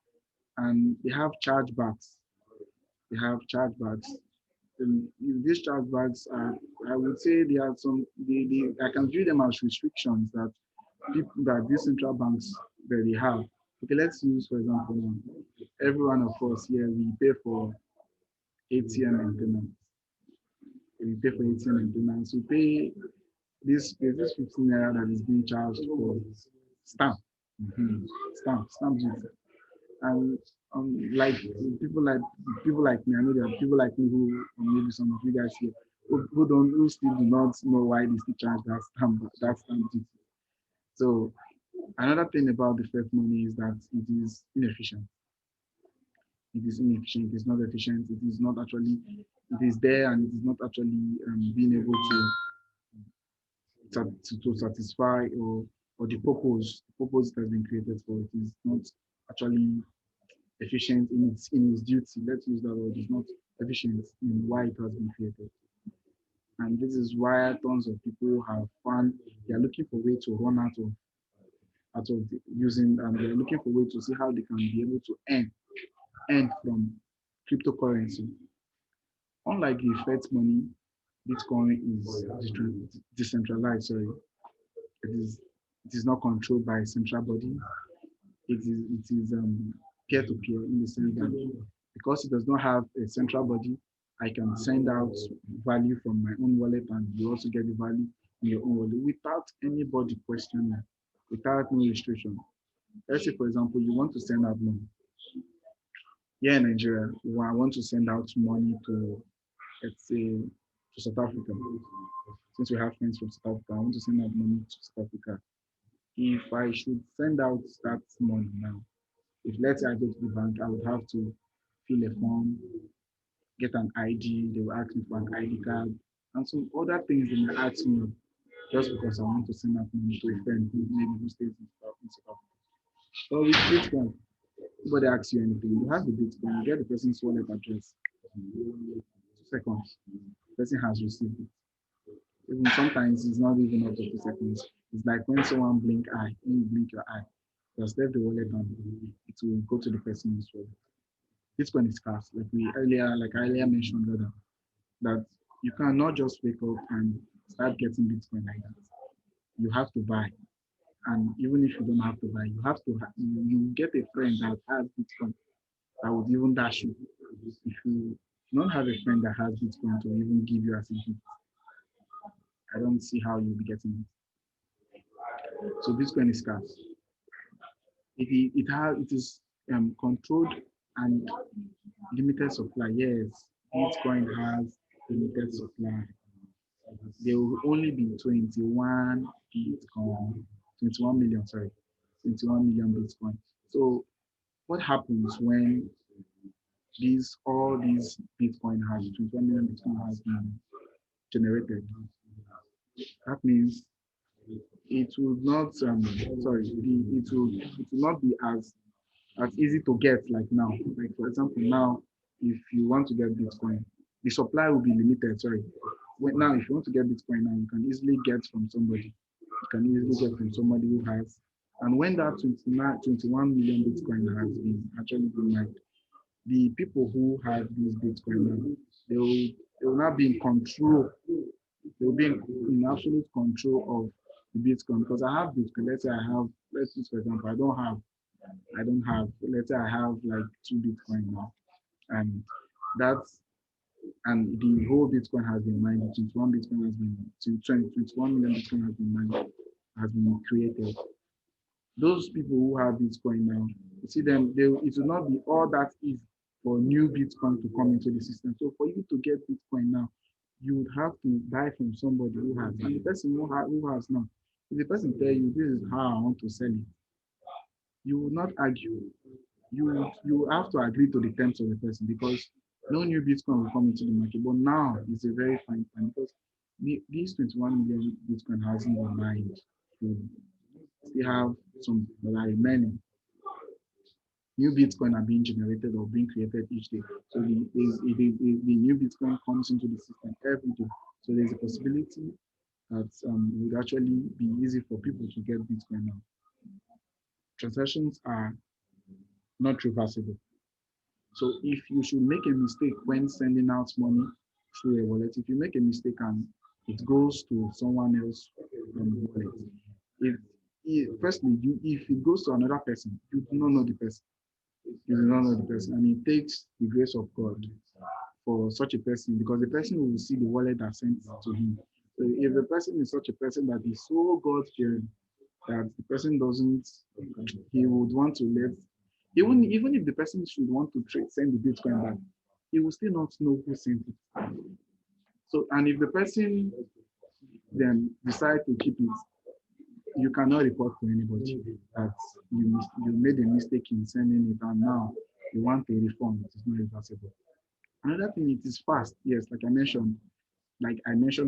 and they have chargebacks. These chargebacks are I would say there are some, I can view them as restrictions that people, that these central banks that they have. Okay, let's use, for example, now, every one of us here, we pay for ATM maintenance. We pay for ATM maintenance. We pay there's this 15 naira that is being charged for stamp. Stamp duty. And like people like people like me, I know there are people like me who, or maybe some of you guys here, who still do not know why they still charge that stamp duty. So another thing about the fake money is that it is inefficient. It is inefficient. It is not efficient. It is not actually. It is there and it is not actually being able to satisfy or the purpose it has been created for. It is not actually efficient in its duty. Let's use that word. It's not efficient in why it has been created. And this is why tons of people have found they are looking for a way to run using, and they are looking for a way to see how they can be able to earn from cryptocurrency. Unlike the fiat money, Bitcoin is decentralized. Sorry, it is not controlled by a central body. It is peer to peer in the sense that because it does not have a central body, I can send out value from my own wallet and you also get the value in your own wallet without anybody questioning, without no restriction. Let's say, for example, you want to send out money. Here in Nigeria, I want to send out money to, let's say, to South Africa. Since we have friends from South Africa, I want to send out money to South Africa. If I should send out that money now, if let's say I go to the bank, I would have to fill a form, get an ID, they will ask me for an ID card, and some other things they may ask me just because I want to send out money to a friend who maybe who stays in South Africa. But with Bitcoin, nobody asks you anything. You have the Bitcoin, you get the person's wallet address. 2 seconds, the person has received it. Even sometimes it's not even up to 2 seconds. It's like when someone when you blink your eye, just left the wallet and it will go to the person's wallet. Bitcoin is scarce, like I earlier mentioned rather, that you cannot just wake up and start getting Bitcoin like that. You have to buy. And even if you don't have to buy, you have to you get a friend that has Bitcoin that would even dash you. If you don't have a friend that has Bitcoin to even give you as a gift, I don't see how you'll be getting it. So Bitcoin is scarce. It is controlled and limited supply. Yes, Bitcoin has limited supply. There will only be 21 Bitcoin, 21 million, sorry, 21 million Bitcoin. So what happens when all these Bitcoin has 21 million Bitcoin has been generated? That means it will not it will not be as easy to get like now. Like for example, now if you want to get Bitcoin, the supply will be limited. Sorry. Now if you want to get Bitcoin now, you can easily get from somebody. You can easily get from somebody who has. And when that 21 million Bitcoin has been actually been mined, the people who have this Bitcoin now, they will not be in control. They will be in absolute control of the Bitcoin because I have Bitcoin. Let's use for example, let's say I have like 2 Bitcoin now, and that's and the whole Bitcoin has been mined. 21 Bitcoin has been 21 million Bitcoin has been mined, has been created. Those people who have Bitcoin now, you see them, it will not be all that easy for new Bitcoin to come into the system. So for you to get Bitcoin now, you would have to buy from somebody who has. And the person who has now, if the person tell you this is how I want to sell it, you will not argue. You have to agree to the terms of the person because no new Bitcoin will come into the market. But now it's a very fine time because these 21 million Bitcoin hasn't been mined. So still have some that are remaining. New Bitcoin are being generated or being created each day. So the new Bitcoin comes into the system every day. So there's a possibility that it would actually be easy for people to get Bitcoin now. Transactions are not reversible. So if you should make a mistake when sending out money through a wallet, if you make a mistake and it goes to someone else wallet. Firstly, if it goes to another person, you do not know the person. You do not know the person, and it takes the grace of God for such a person, because the person will see the wallet that sent to him. So if the person is such a person that is so God fearing that the person doesn't, he would want to let, even if the person should want to send the Bitcoin back, he will still not know who sent it. So, and if the person then decide to keep it, you cannot report to anybody that you made a mistake in sending it, and now you want a refund. It is not reversible. Another thing, it is fast. Yes, like I mentioned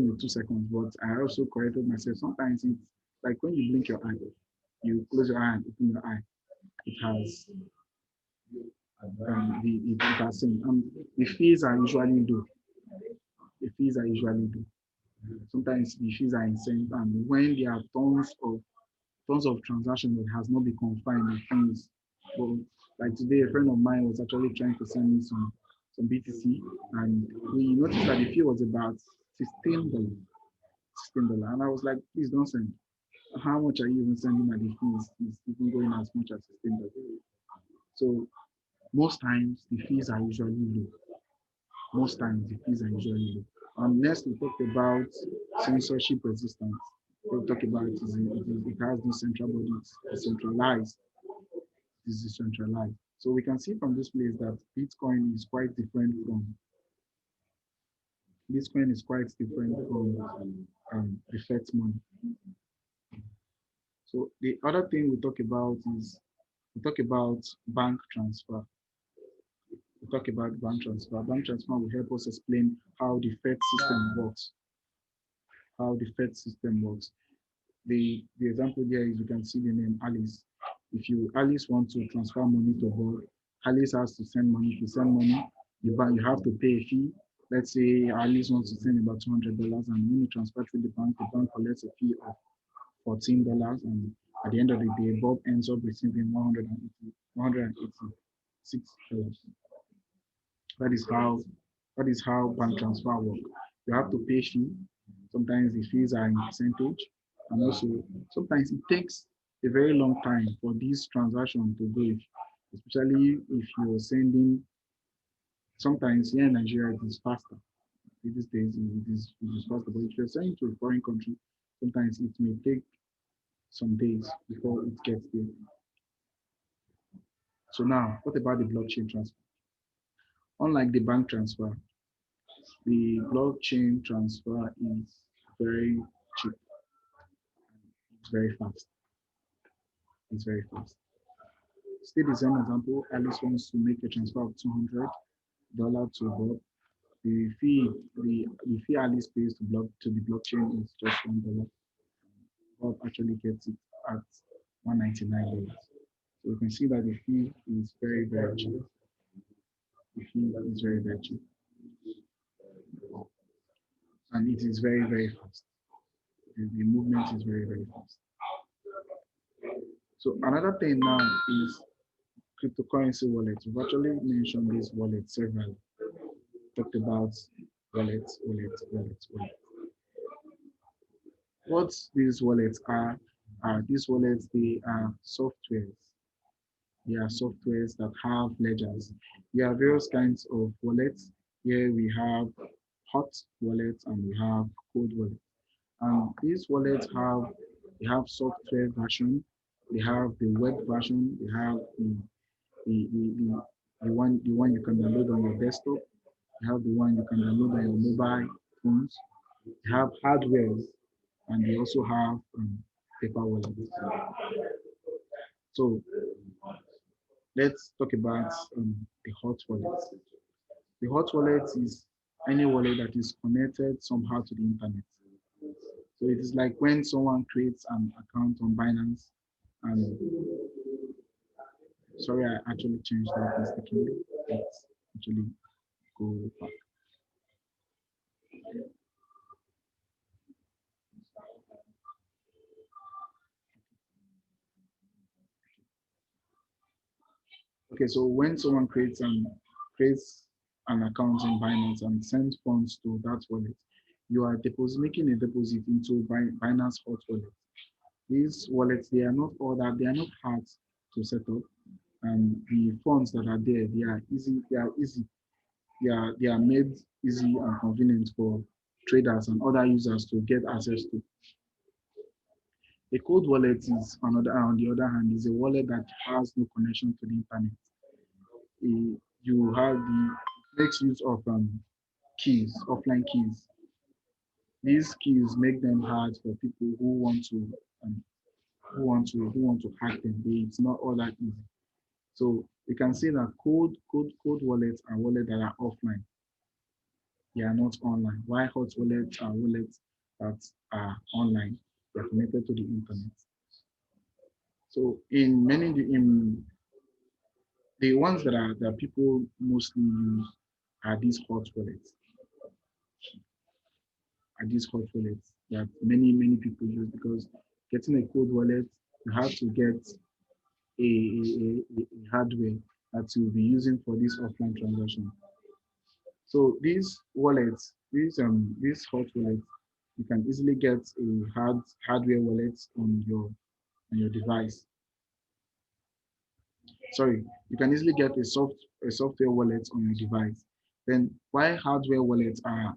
with 2 seconds, but I also corrected myself. Sometimes it's like when you blink your eye, you close your eye and open your eye. It has it has seen. The fees are usually low. The fees are usually low. Sometimes the fees are insane, and when there are tons of transactions that has not been confined with fees. But like today, a friend of mine was actually trying to send me some BTC, and we noticed that the fee was about $16. $16. And I was like, please don't send. How much are you even sending at the fees? Is even going as much as $16. So most times the fees are usually low. Most times the fees are usually low. Next we talked about censorship resistance. We'll talk about it has this central body, it's decentralized. It's decentralized. So we can see from this place that Bitcoin is quite different from the fiat money. So the other thing we talk about bank transfer. We talk about bank transfer. Bank transfer will help us explain how the fiat system works. How the fiat system works. The example there is you can see the name Alice. If Alice wants to transfer money to her, Alice has to send money. To send money, you have to pay a fee. Let's say Alice wants to send about $200, and when you transfer through the bank collects a fee of $14, and at the end of the day, Bob ends up receiving $186. That is how bank transfer work. You have to pay fee. Sometimes the fees are in percentage, and also sometimes it takes a very long time for this transaction to go, especially if you're sending. Sometimes here in Nigeria it is faster. These days it is faster, but if you're sending to a foreign country, sometimes it may take some days before it gets there. So now, what about the blockchain transfer? Unlike the bank transfer, the blockchain transfer is very cheap. It's very fast. It's very fast. Still the same example, Alice wants to make a transfer of $200 to Bob. The fee Alice pays to the blockchain is just $1. Bob actually gets it at $199. So you can see that the fee is very, very cheap. The fee is very, very cheap. And it is very, very fast. The movement is very, very fast. So another thing now is cryptocurrency wallets. We've actually mentioned this wallet several. Talked about wallets. What these wallets are these wallets, they are softwares. They are softwares that have ledgers. There are various kinds of wallets. Here we have hot wallets and we have cold wallets. And these wallets have software version, they have the web version, they have the, the, the, the one you can download on your desktop, you have the one you can download on your mobile phones, they have hardware, and they also have paper wallets. So let's talk about the hot wallet. The hot wallet is any wallet that is connected somehow to the internet. So it is like when someone creates an account on Binance, and sorry, I actually changed that mistakenly. Let's actually go back. Okay, so when someone creates an account in Binance and sends funds to that wallet, You are making a deposit into Binance Hot Wallet. These wallets, they are not all that, they are not hard to set up, and the funds that are there, they are made easy and convenient for traders and other users to get access to. A cold wallet is on the other hand, is a wallet that has no connection to the internet. You have the makes use of keys, offline keys. These keys make them hard for people um, who want to hack them. It's not all that easy. So we can say that cold wallets are wallets that are offline. They are not online. While hot wallets are wallets that are online. They are connected to the internet. So in the ones that people mostly use are these hot wallets. Are these hot wallets that many people use, because getting a cold wallet, you have to get a hardware that you'll be using for this offline transaction. So these wallets, these hot wallets, you can easily get a hardware wallet on your device. Sorry, you can easily get a software wallet on your device. Then why hardware wallets are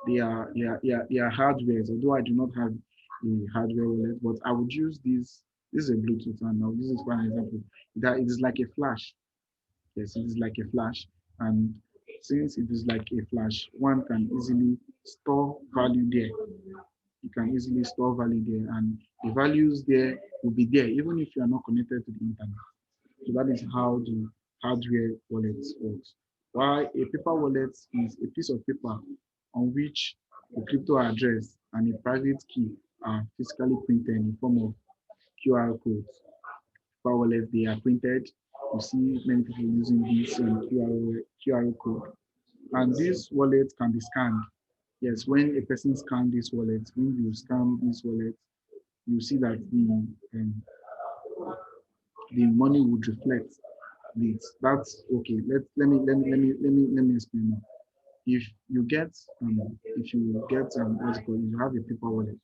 they are hardwares, although I do not have a hardware wallet, but I would use this. This is a Bluetooth, and I'll use this for an example. That it is like a flash. Yes, it is like a flash. And since it is like a flash, one can easily store value there. You can easily store value there, and the values there will be there even if you are not connected to the internet. So that is how the hardware wallet works. While a paper wallet is a piece of paper on which a crypto address and a private key are physically printed in the form of QR codes. Paper wallets, they are printed. You see many people using this QR code. And this wallet can be scanned. Yes, when a person scans this wallet, when you scan this wallet, you see that the money would reflect it. That's okay. Let me explain now. If you get what's it called, you have a paper wallet.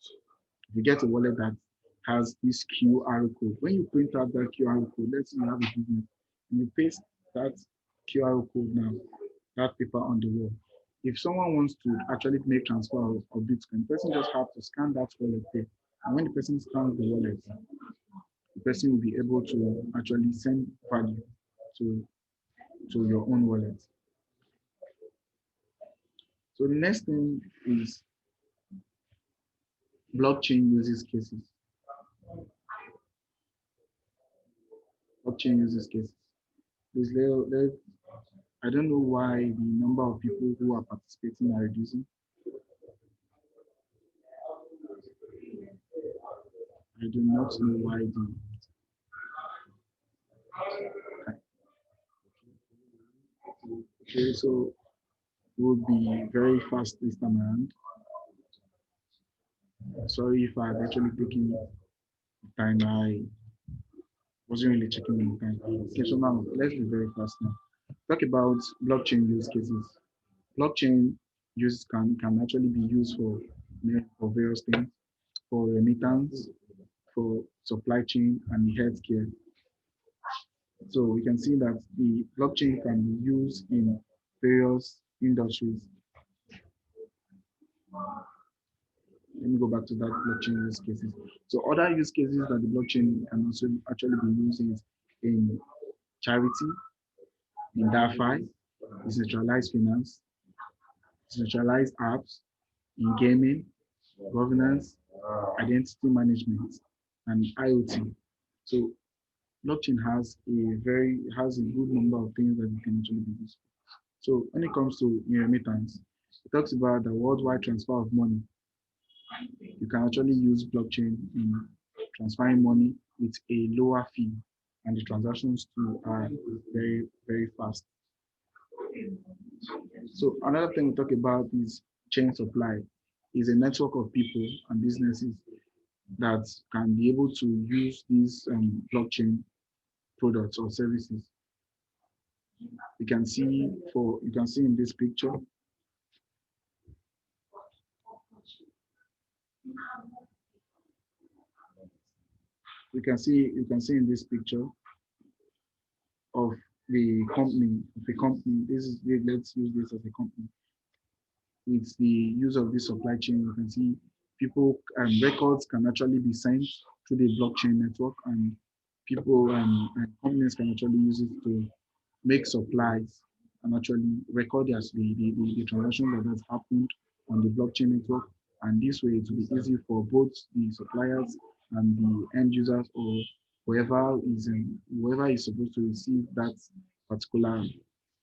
If you get a wallet that has this QR code, when you print out that QR code, let's say you have a business, and you paste that QR code now, that paper on the wall. If someone wants to actually make transfer of Bitcoin, the person just have to scan that wallet there. And when the person scans the wallet, the person will be able to actually send value to your own wallet. So the next thing is blockchain uses cases. Blockchain uses cases. Please I don't know why the number of people who are participating are reducing. I do not know why the okay, so we'll be very fast this time around. Sorry if I've actually taken time. I wasn't really checking the time. Okay, so now let's be very fast now. Talk about blockchain use cases. Blockchain use can actually be used for various things, for remittance, for supply chain and healthcare. So we can see that the blockchain can be used in various industries. Let me go back to that blockchain use cases. So other use cases that the blockchain can also actually be used is in charity, in DeFi, decentralized finance, decentralized apps, in gaming, governance, identity management, and IoT. So blockchain has a good number of things that it can actually be used. So when it comes to remittance, it talks about the worldwide transfer of money. You can actually use blockchain in transferring money with a lower fee, and the transactions too are very fast. So another thing we talk about is chain supply, is a network of people and businesses that can be able to use these blockchain products or services. You can see in this picture You can see in this picture of the company, This is, let's use this as a company. With the use of this supply chain, you can see people and records can actually be sent to the blockchain network, and people and companies can actually use it to make supplies and actually record the transaction that has happened on the blockchain network. And this way it will be easy for both the suppliers and the end users, or whoever is supposed to receive that particular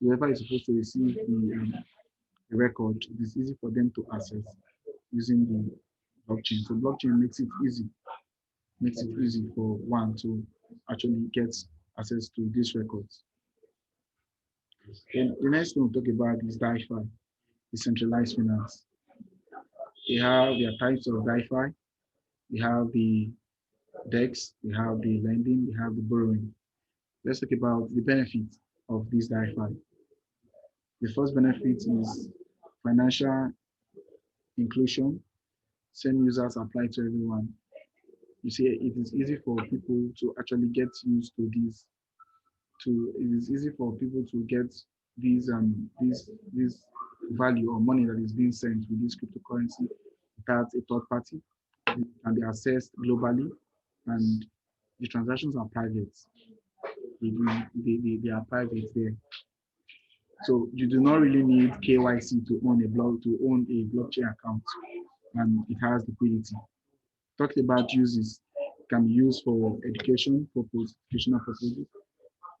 whoever is supposed to receive the record. It is easy for them to access using the blockchain. So blockchain makes it easy for one to actually get access to these records. Then the next thing we'll talk about is DeFi, decentralized finance. There are types of DeFi. We have the DEX, we have the lending, we have the borrowing. Let's talk about the benefits of this DeFi. The first benefit is financial inclusion. Same users apply to everyone. You see, it is easy for people to actually get used to this. It is easy for people to get this value or money that is being sent with this cryptocurrency without a third party. It can be accessed globally, and the transactions are private. They are private there. So you do not really need KYC to own a blockchain account, and it has liquidity. Talked about uses, it can be used for educational purposes.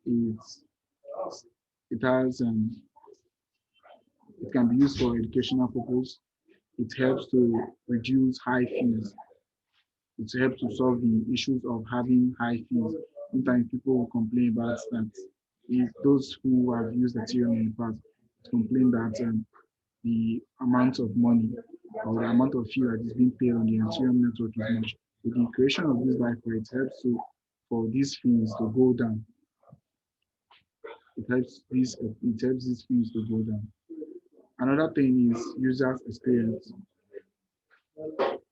It's, it has it can be used for educational purpose. It helps to reduce high fees. It helps to solve the issues of having high fees. Sometimes people will complain about that. If those who have used Ethereum in the past complain that the amount of money or the amount of fee that is being paid on the Ethereum network is much. With the creation of this DeFi, it helps for these fees to go down. It helps these fees to go down. Another thing is users experience.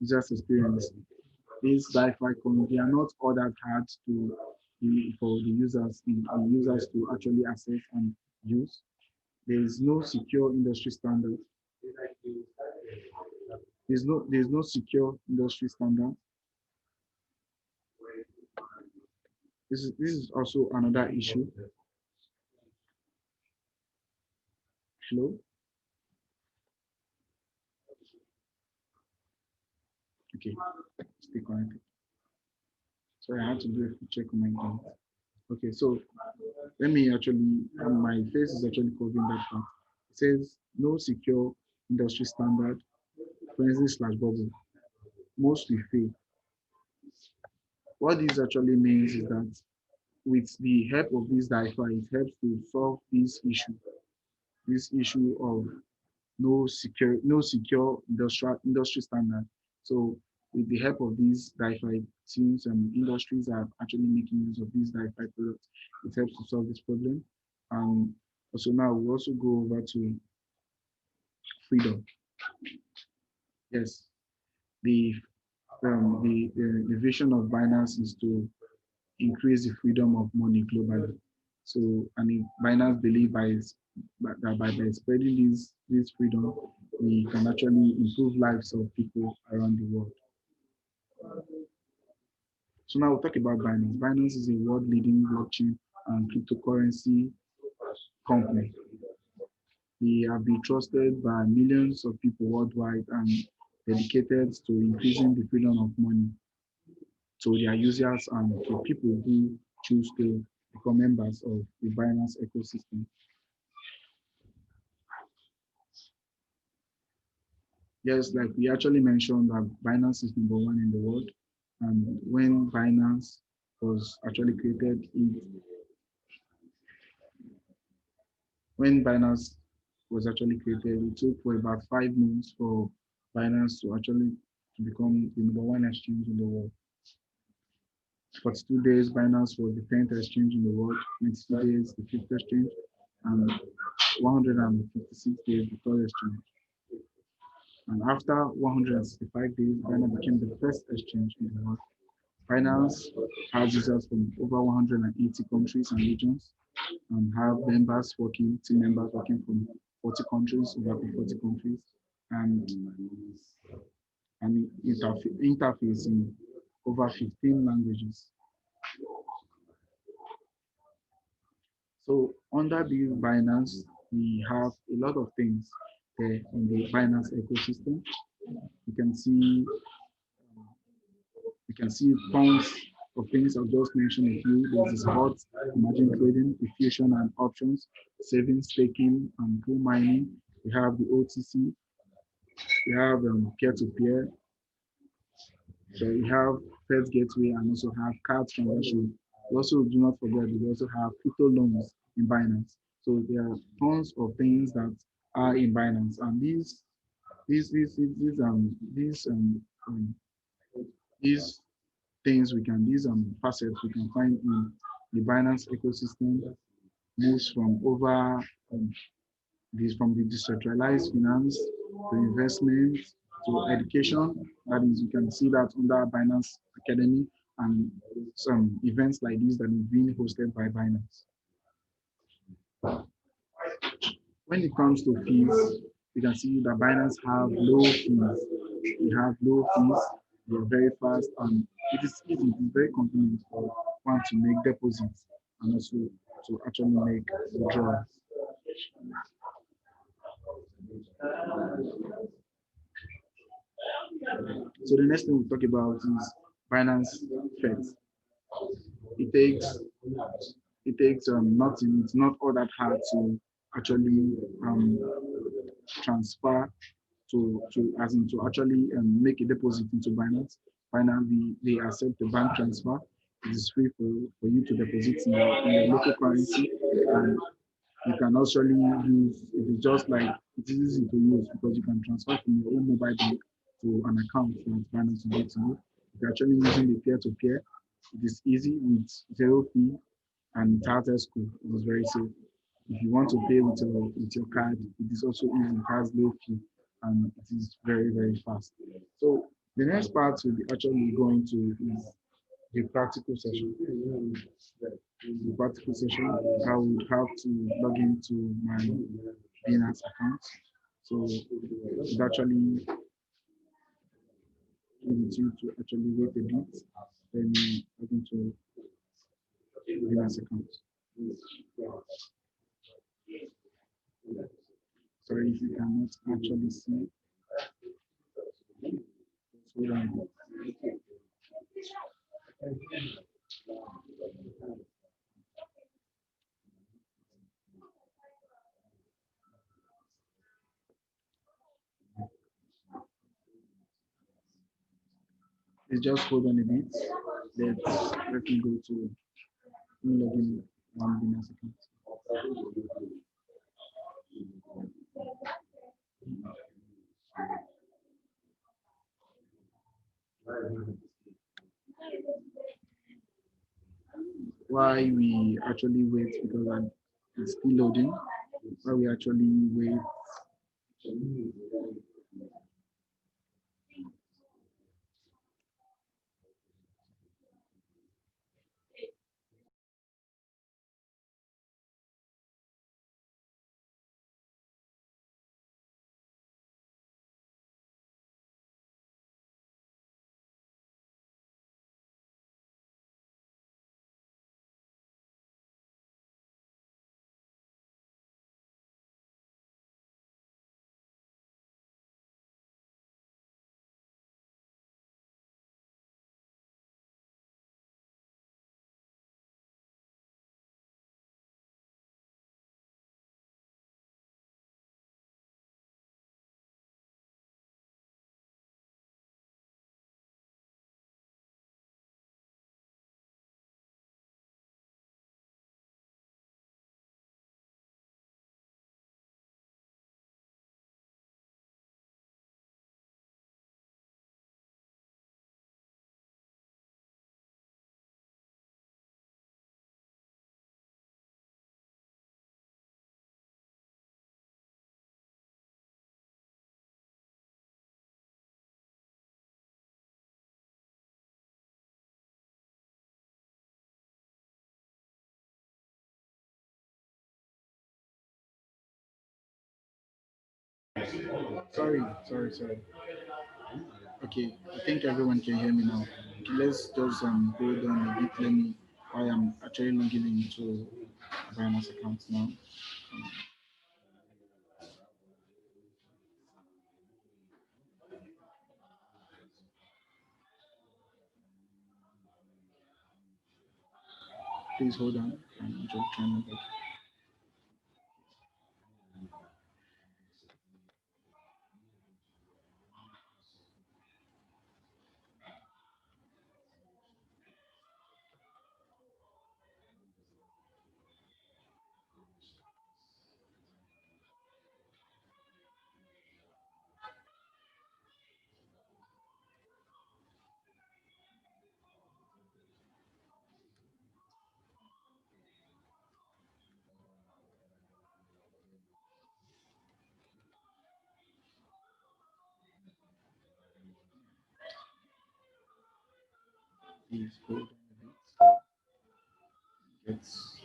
Users experience. These DeFi coins, they are not all that hard for the users to actually access and use. There is no secure industry standard. There's no secure industry standard. This is also another issue. Hello? Okay, stay connected. Sorry, I had to do a check on my account. Okay, so let me actually, my face is actually covering that part. It says no secure industry standard, frenzy/bubble, mostly fail. What this actually means is that with the help of this DeFi, it helps to solve this issue of no secure industry standard. So with the help of these DeFi, since industries are actually making use of these DeFi products, it helps to solve this problem. And also now we also go over to freedom. Yes, the the vision of Binance is to increase the freedom of money globally. So, and Binance believe by spreading this freedom, we can actually improve lives of people around the world. So now we'll talk about Binance. Binance is a world-leading blockchain and cryptocurrency company. They have been trusted by millions of people worldwide and dedicated to increasing the freedom of money to their users and to people who choose to become members of the Binance ecosystem. Yes, like we actually mentioned that Binance is number one in the world. And when Binance was actually created, when Binance was actually created, it took for about 5 months for Binance to become the number one exchange in the world. 42 days, Binance was the 10th exchange in the world, 92 days, the fifth exchange, and 156 days, the third exchange. And after 165 days, Binance became the first exchange in the world. Binance has users from over 180 countries and regions and have team members working from 40 countries, over 40 countries, and an interface in over 15 languages. So under the Binance, we have a lot of things there in the Binance ecosystem. You can see you can see tons of things. I've just mentioned a few. There's the spot, margin trading, diffusion and options, saving, staking, and pool mining. We have the OTC. We have peer-to-peer. So we have First Gateway and also have card transaction. We also do not forget we also have crypto loans in Binance. So there are tons of things that are in Binance, and these things we can facets we can find in the Binance ecosystem moves from over this from the decentralized finance to investment to education. That is, you can see that under Binance Academy and some events like this that is being hosted by Binance. When it comes to fees, you can see that Binance have low fees. We have low fees, they're very fast, and it is easy, it is very convenient for one to make deposits and also to actually make withdrawals. So the next thing we'll talk about is Binance Fed. It takes nothing, it's not all that hard to actually transfer to as in to actually make a deposit into Binance. Binance they accept the bank transfer. It is free for you to deposit in your local currency, and you can also use it is just like it is easy to use because you can transfer from your own mobile bank to an account that Binance will get to you. If you're actually using the peer-to-peer, it is easy with zero fee and charter school. It is very safe. If you want to pay with your card, it is also easy. It has low fee and it is very fast. So the next part we'll be actually going to is the practical session. The practical session, I would have to log into my Binance account. So it actually gives you to actually wait a bit, then log into Binance account. Sorry if you cannot actually see. Hold on. It's just hold on a bit. Let me go to log in on Binance account. Why we actually wait because it's still loading. Why we actually wait. Sorry. Okay, I think everyone can hear me now. Okay, let's just hold on a bit. Let me why I'm actually logging into Binance account now. Please hold on. I'm just trying to please hold on a bit. It's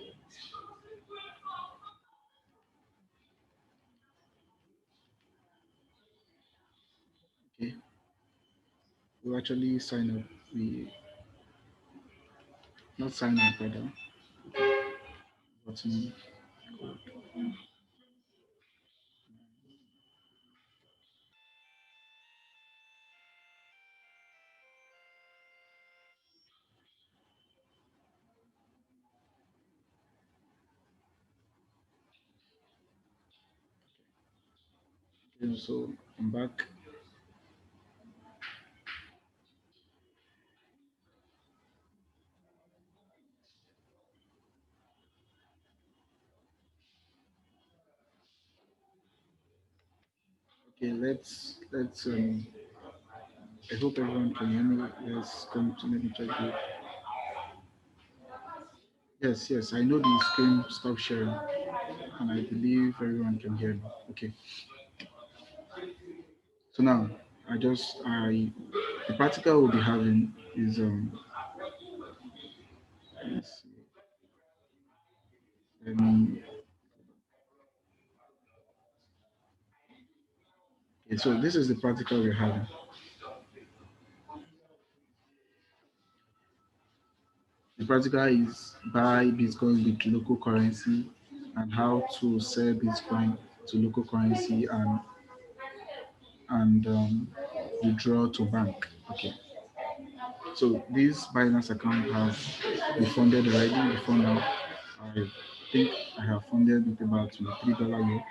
okay. We actually sign up. We not sign up rather. Button code. Okay, so I'm back. Okay, let's I hope everyone can hear me. Let's come to let me check it. Yes, I know the screen stopped sharing, and I believe everyone can hear me. Okay, so now I the practical we'll be having let's see, um okay, so this is the practical we're having. The practical is buy Bitcoin with local currency and how to sell Bitcoin to local currency and withdraw to bank. Okay, so this Binance account has been funded already. Before now, I think I have funded with about $3 here.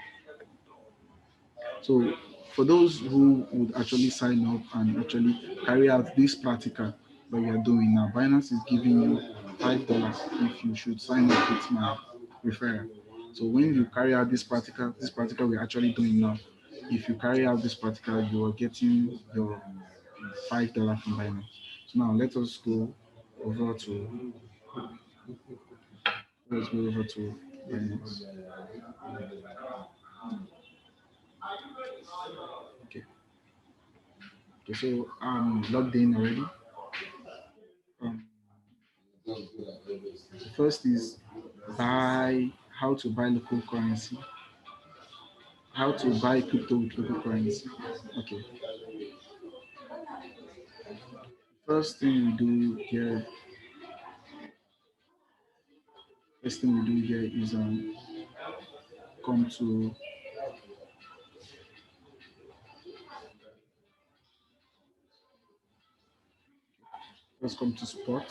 So for those who would actually sign up and actually carry out this practical that we are doing now, Binance is giving you $5 if you should sign up with my referral. So when you carry out this practical we're actually doing now, if you carry out this practical, you are getting your $5 from Binance. So now over to let's go over to Binance. Okay. Okay, so I'm logged in already. Um, the first is buy how to buy local currency, how to buy crypto with local currency. Okay, first thing we do here, first thing we do here is come to let's come to support.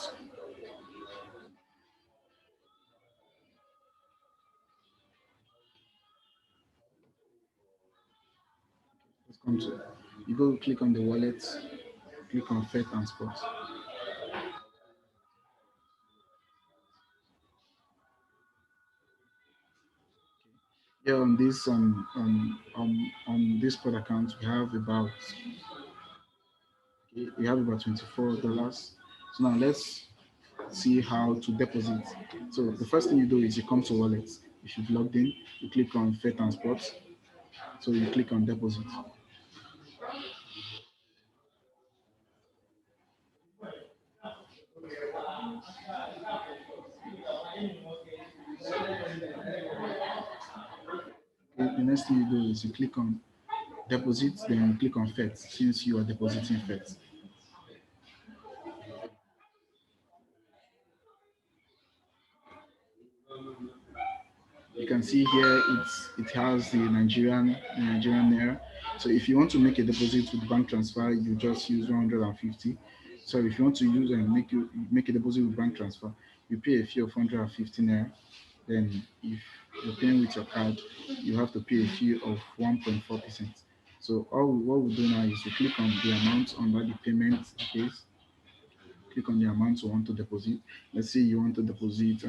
Let's come to you go click on the wallet, click on fiat and spot. Here on this spot account we have about $24. So now let's see how to deposit. So the first thing you do is you come to wallet. If you've logged in, you click on Faith and Sports. So you click on deposit. Okay, the next thing you do is you click on deposit, then click on fiat since you are depositing fiat. You can see here it has the Nigerian naira. So if you want to make a deposit with bank transfer, you just use 150. So if you want to use and make a deposit with bank transfer, you pay a fee of 150 naira. Then if you're paying with your card, you have to pay a fee of 1.4%. So what we do now is we click on the amount under the payment details, click on the amount you want to deposit. Let's say you want to deposit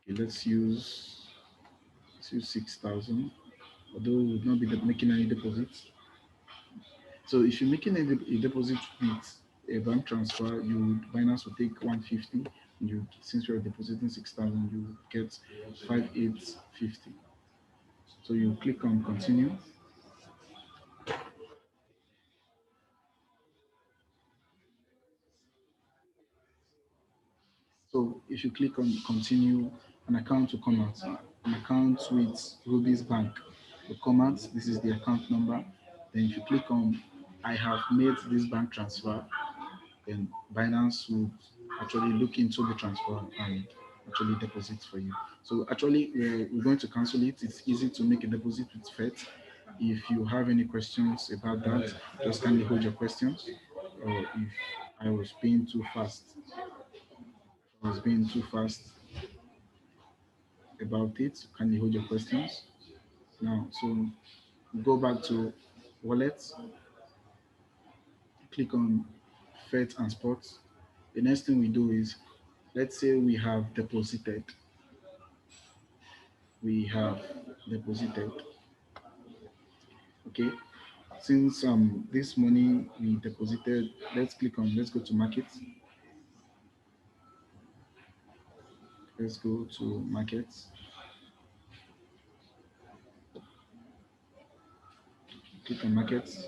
okay, let's use 6,000, although we will not be making any deposits. So if you're making a deposit with a bank transfer, Binance will take 150. Since you're depositing 6,000, you get 5,850. So you click on continue. So if you click on continue, an account will come out. An account with Ruby's Bank will come out. This is the account number. Then if you click on I have made this bank transfer, then Binance would actually look into the transfer and actually deposit for you. So actually, we're going to cancel it. It's easy to make a deposit with fiat. If you have any questions about that, just kindly hold your questions. Or if I was being too fast, about it, kindly hold your questions. Now, so go back to wallets, click on fiat and sports. The next thing we do is, let's say we have deposited, okay, since this money we deposited, let's go to markets. Let's go to markets, click on markets,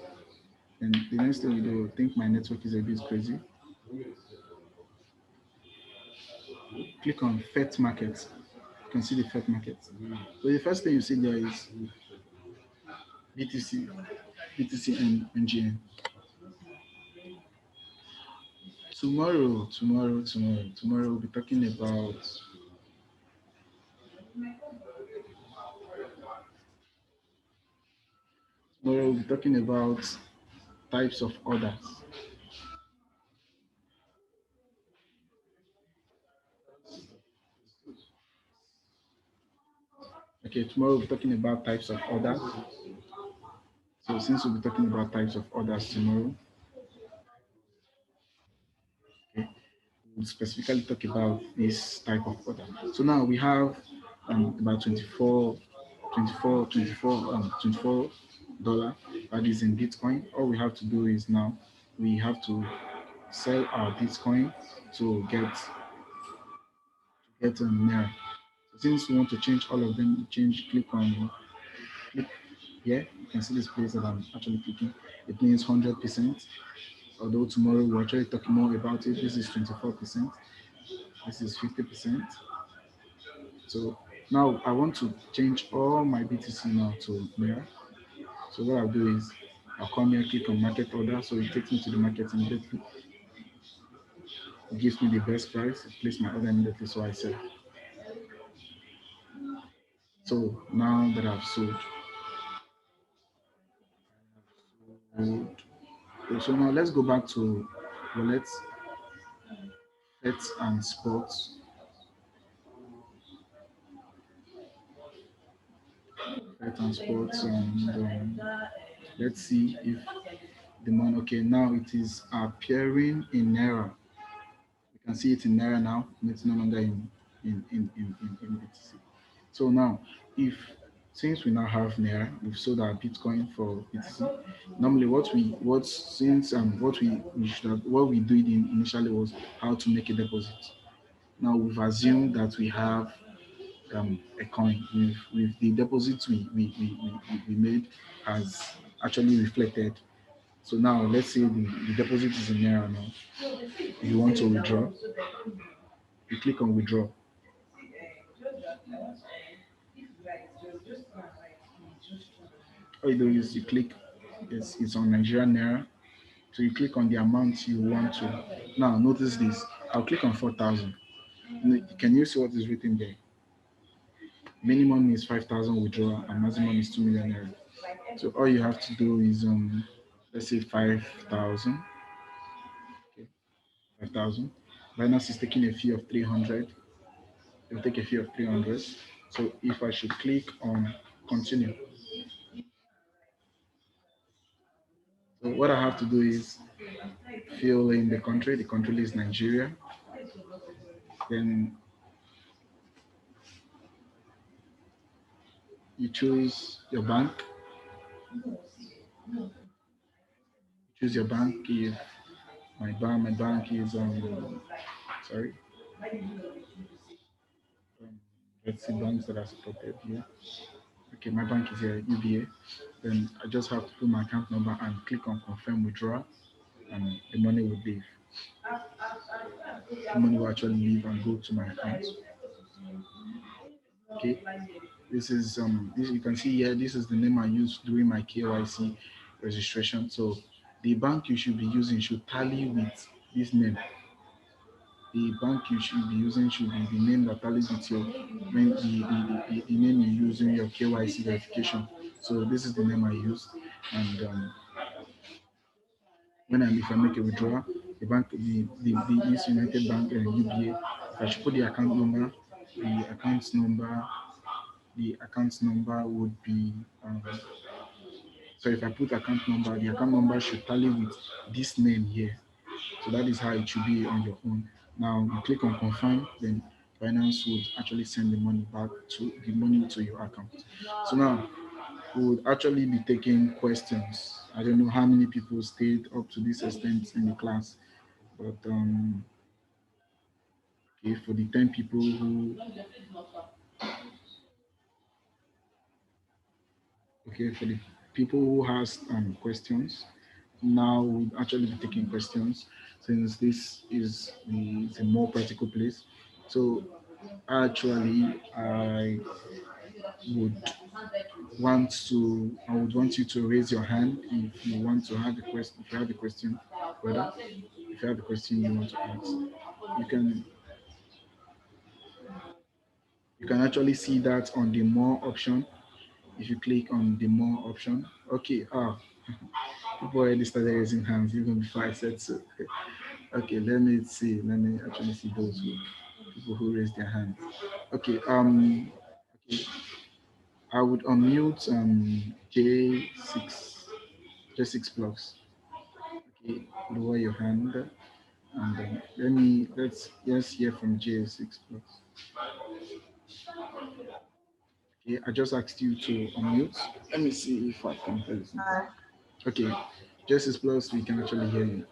and the next thing we do, I think my network is a bit crazy, click on fiat markets. You can see the fiat market. So the first thing you see there is BTC, and NGN. Tomorrow we'll be talking about types of orders. Okay, tomorrow we'll be talking about types of orders. So since we'll be talking about types of orders tomorrow, okay, we'll specifically talk about this type of order. So now we have about 24 dollar that is in Bitcoin. All we have to do is now we have to sell our Bitcoin to get Naira. So since we want to change all of them, click here. You can see this place that I'm actually clicking. It means 100%. Although tomorrow we're actually talking more about it. This is 24%. This is 50%. So now I want to change all my BTC now to Naira. So what I'll do is I'll come here, click on market order. So it takes me to the market immediately. It gives me the best price. It places my order immediately. So I sell. So now that I've sold, so now let's go back to wallets, pets and sports. Pet and sports, and let's see if the money. Okay, now it is appearing in Naira. You can see it in Naira now, and it's no longer in BTC. So now, if since we now have Naira, we've sold our Bitcoin for BTC. Normally, what we did initially was how to make a deposit. Now we've assumed that we have a coin with the deposits we made has actually reflected. So now let's say the deposit is in Naira now. You want to withdraw, you click on withdraw. All you do is you click, it's on Nigerian Naira. So you click on the amount you want to. Now notice this. I'll click on 4,000. Can you see what is written there? Minimum is 5,000 withdrawal and maximum is 2 million naira. So all you have to do is let's say 5,000. Okay, 5,000. Binance is taking a fee of 300. It will take a fee of 300. So if I should click on continue, so what I have to do is fill in the country. The country is Nigeria. Then you choose your bank. Choose your bank. If my bank is sorry, let's see banks that are supported here. Okay, my bank is here, UBA. Then I just have to put my account number and click on confirm withdrawal, and the money will leave. The money will actually leave and go to my account. Okay, this you can see here. This is the name I used during my KYC registration. So the bank you should be using should tally with this name. The bank you should be using should be the name that tallies with your the name you use in your KYC verification. So this is the name I use, and if I make a withdrawal, the bank the East United Bank UBA, if I should put the account number, the account number the account number would be so if I put account number, the account number should tally with this name here. So that is how it should be on your own. Now you click on confirm, then Binance would actually send the money to your account. So now we would actually be taking questions. I don't know how many people stayed up to this extent in the class, but okay, for the 10 people who okay for the people who has questions, now we'll actually be taking questions since this is the more practical place. So actually, would I would want you to raise your hand if you want to have a question. If you have a question, brother, if you have a question you want to ask, you can you can actually see that on the more option. If you click on the more option, okay. People already started raising hands even before I said so. Okay, let me see. Let me actually see those people who raised their hands. Okay. Okay. I would unmute J6 plus. Okay, lower your hand and let's hear from J6 plus. Okay, I just asked you to unmute. Let me see if I can hear you. Okay, J6 plus, we can actually hear you.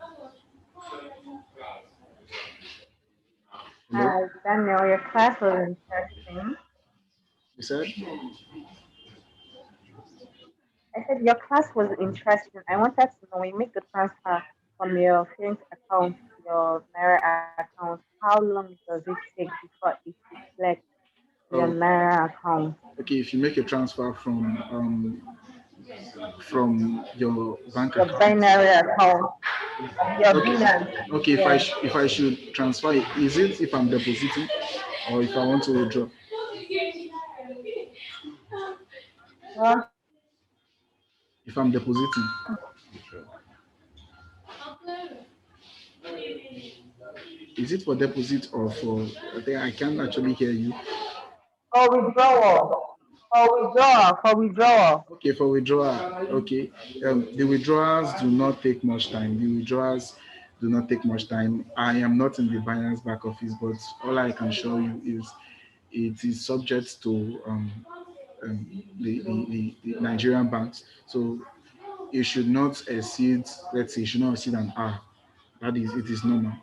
Hello, Hi, Daniel, your class was interesting. you said? I said your class was interesting. I wanted to know when you make the transfer from your parent account to your Naira account, how long does it take before it reflects in your Oh, Naira account? okay. If you make a transfer from your bank Your account, binary account, your okay, Binance. okay. Yeah. If I should transfer it, is it if I'm depositing or if I want to withdraw? Well, If I'm depositing, is it for deposit or for? I think I can't actually hear you. for withdrawal. For withdrawal. Okay, for withdrawal. Okay, the withdrawals do not take much time. The withdrawals do not take much time. I am not in the Binance back office, but all I can show you is it is subject to the Nigerian banks. So it should not exceed, let's say, it should not exceed an hour. That is, it is normal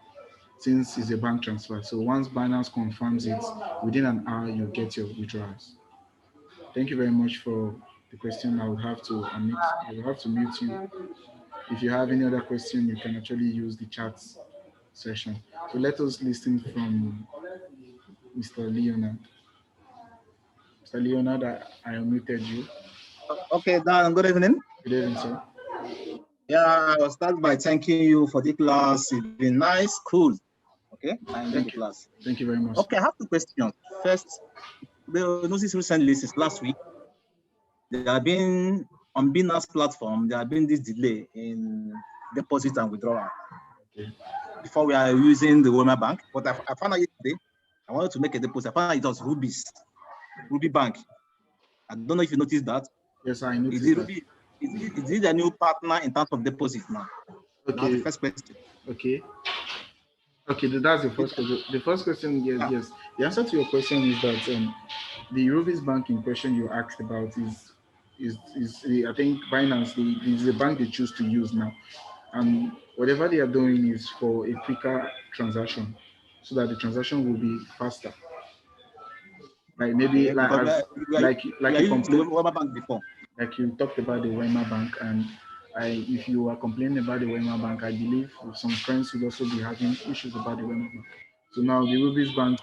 since it's a bank transfer. So once Binance confirms it, within an hour you get your withdrawals. Thank you very much for the question. I will have to mute you. If you have any other question, you can actually use the chat session. So let us listen from Mr. Leonard. Mr. Leonard, I unmuted you. Okay, Dan, good evening. Good evening, sir. Yeah, I'll start by thanking you for the class. It's been nice, cool. Okay, I enjoyed the class. Thank you very much. Okay, I have two questions. First, the notice recently, since last week, there have been on Binance platform, there have been this delay in deposit and withdrawal. Okay. Before we are using the Wema Bank, but I found out yesterday, I wanted to make a deposit. I found out it was Ruby Bank. I don't know if you noticed that. Yes, I noticed Is it that. Ruby? Is it a new partner in terms of deposit now? Okay. That's the first question. Okay. Okay, that's the first question. The first question, yes, yes. The answer to your question is that the Ruby's bank in question you asked about is I think Binance is the bank they choose to use now, and whatever they are doing is for a quicker transaction, so that the transaction will be faster. Like maybe Okay, because we are you using complain, Wema Bank before. like you talked about the Wema Bank, and if you are complaining about the Wema Bank, I believe some friends would also be having issues about the Wema Bank. So now the Ruby's Bank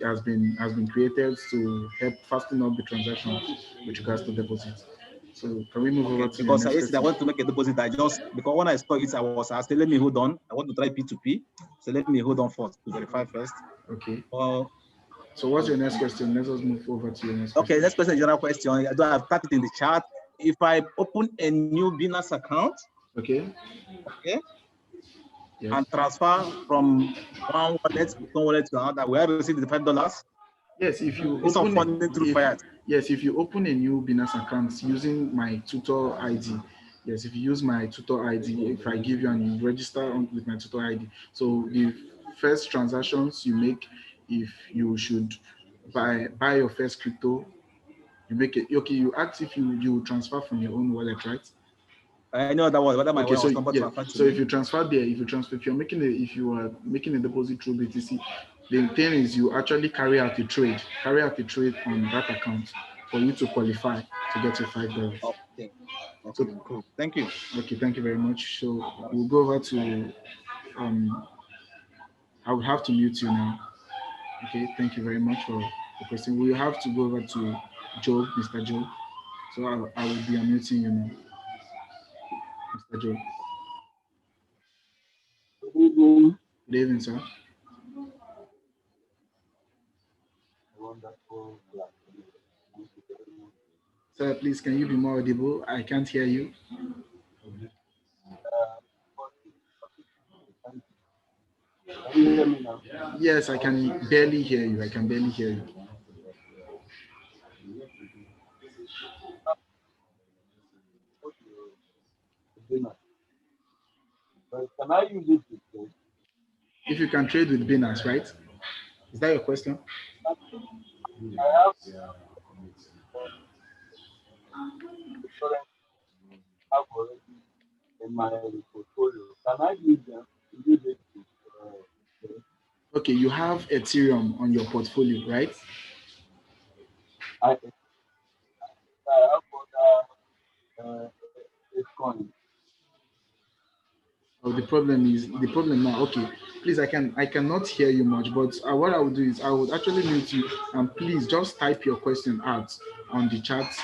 has been created to help fasten up the transactions with regards to deposits. So can we move over to because the next yesterday I want to make a deposit. Because when I saw it, I was asking, let me hold on. I want to try P2P, so let me hold on first to verify first. Okay. So what's your next question? Let us move over to your next question. Okay, next question is general question. I don't have typed it in the chat. If I open a new Binance account, okay, yes. And transfer from one wallet to another, will I receive the $5? Yes, if you it's open funding through fiat. Yes, if you open a new Binance account using my tutor ID. Yes, if you use my tutor ID, if I give you and you register with my tutor ID. So the first transactions you make, if you should buy your first crypto, you make it. Okay, you ask if you transfer from your own wallet, right? I know that was whether my wallet was not transferred to me. If you transfer there, if you are making a deposit through BTC, the thing is you actually carry out a trade on that account for you to qualify to get your $5. Okay. So cool. Thank you. Okay, thank you very much. So we'll go over to I will have to mute you now. Okay, thank you very much for the question. We'll have to go over to Joe, Mr. Joe. So I will be unmuting you now. Mr. Joe. Good evening, sir. Sir, please, can you be more audible? I can't hear you. Can you hear me now? Yes, I can barely hear you. I can barely hear you. But can I use it to trade? If you can trade with Binance, right? Is that your question? I have already in my portfolio. Can I use them to use it to trade? Okay, you have Ethereum on your portfolio, right? I have other Bitcoin. Oh, the problem now. Okay, please, I cannot hear you much, but what I will do is I would actually mute you, and please just type your question out on the chat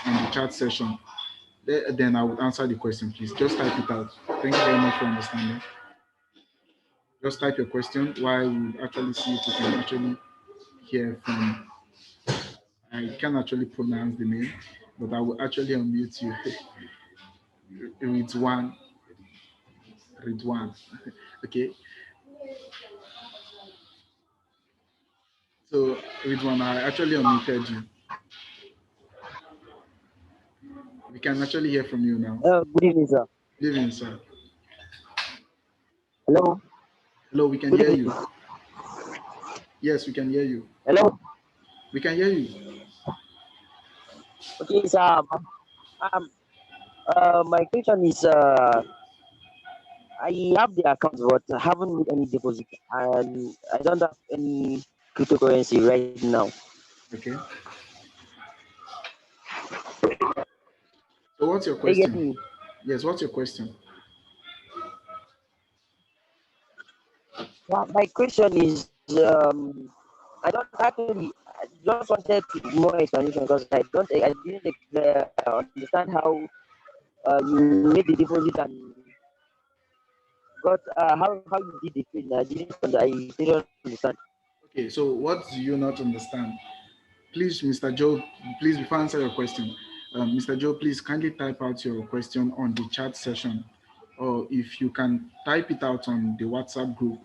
session. Then I would answer the question. Please just type it out. Thank you very much for understanding. Just type your question while we actually see if we can actually hear from. I can't actually pronounce the name, but I will actually unmute you. Ridwan. Okay. So Ridwan, I actually unmuted you. We can actually hear from you now. Good evening, sir. Good evening, sir. Hello. Hello, we can hear you. Yes, we can hear you. Hello. We can hear you. Okay, sir. My question is, I have the account, but I haven't made any deposit, and I don't have any cryptocurrency right now. Okay. So what's your question? Yes, what's your question? Yeah, my question is, I don't actually, just wanted more explanation because I didn't understand how you made the deposit and got how you did the trade. I didn't understand. Okay, so what do you not understand? Please, Mr. Joe, please, before I answer your question, Mr. Joe, please kindly type out your question on the chat session. Or if you can type it out on the WhatsApp group,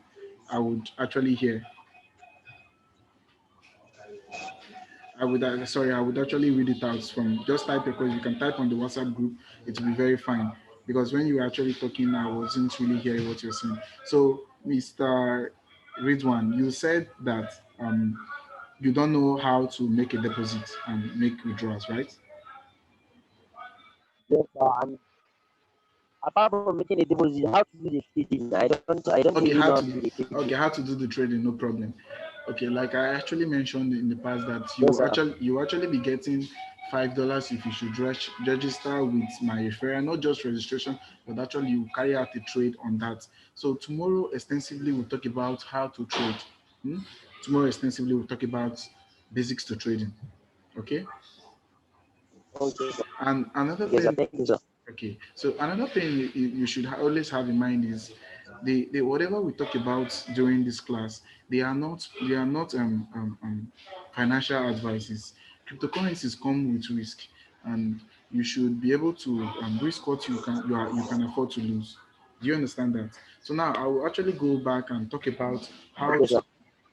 I would actually hear. I would actually read it out from just type your question. You can type on the WhatsApp group, it will be very fine. Because when you were actually talking, I wasn't really hearing what you're saying. So, Mr. Ridwan, you said that you don't know how to make a deposit and make withdrawals, right? Yes, and apart from making a deposit, how to do the trading? I don't Okay, really how know how to to do the trading. okay, how to do the trading, no problem. Okay, like I actually mentioned in the past that Yes, sir. you actually be getting $5 if you should register with my referral, not just registration, but actually you carry out a trade on that. So tomorrow extensively we'll talk about how to trade. Hmm? Tomorrow extensively we'll talk about basics to trading. Okay. Okay, sir. And another Okay, sir. thing, Thank you, sir. okay, so another thing you should always have in mind is the whatever we talk about during this class, they are not financial advices. Cryptocurrencies come with risk, and you should be able to risk what you can afford to lose. Do you understand that? So now I will actually go back and talk about Okay, sir.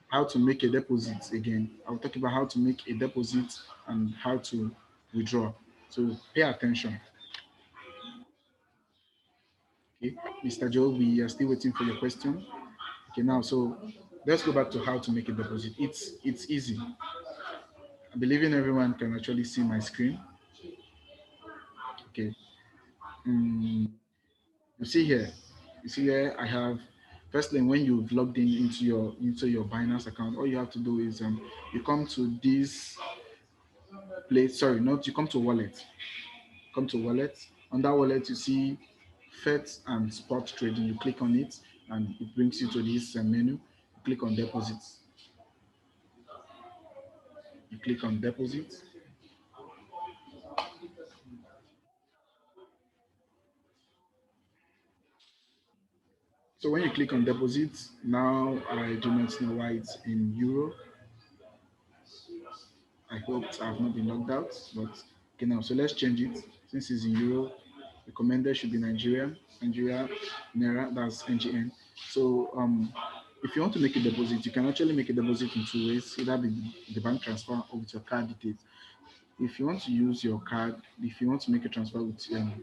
how to make a deposit again. I'll talk about how to make a deposit and how to withdraw. So pay attention. Okay, Mr. Joe, we are still waiting for your question. Okay, now so let's go back to how to make a deposit. It's easy. I believe in everyone can actually see my screen. Okay. Mm, you see here. You see here I have firstly when you've logged in into your Binance account, all you have to do is you come to this place, sorry, not you come to wallet. Come to wallet. Under wallet, you see FET and spot trading. You click on it, and it brings you to this menu. You click on deposits. You click on deposits. So when you click on deposits, now I do not know why it's in euro. I hope I have not been logged out, but okay now. So let's change it. Since it's in euro, recommended should be Nigeria Naira. That's NGN. So if you want to make a deposit, you can actually make a deposit in two ways. Either the bank transfer or with your card details. If you want to use your card, if you want to make a transfer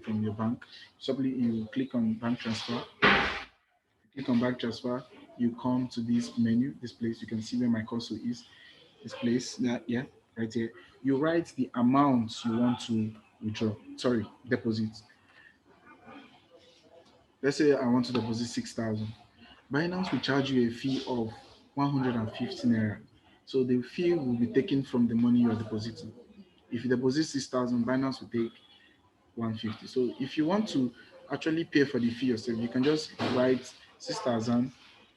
from your bank, simply you click on bank transfer. Click on bank transfer. You come to this menu, this place. You can see where my cursor is. This place, yeah, right here. You write the amount you want to withdraw. Sorry, deposit. Let's say I want to deposit 6,000. Binance will charge you a fee of 150 naira. So the fee will be taken from the money you are depositing. If you deposit 6,000, Binance will take 150. So if you want to actually pay for the fee yourself, you can just write 6,000,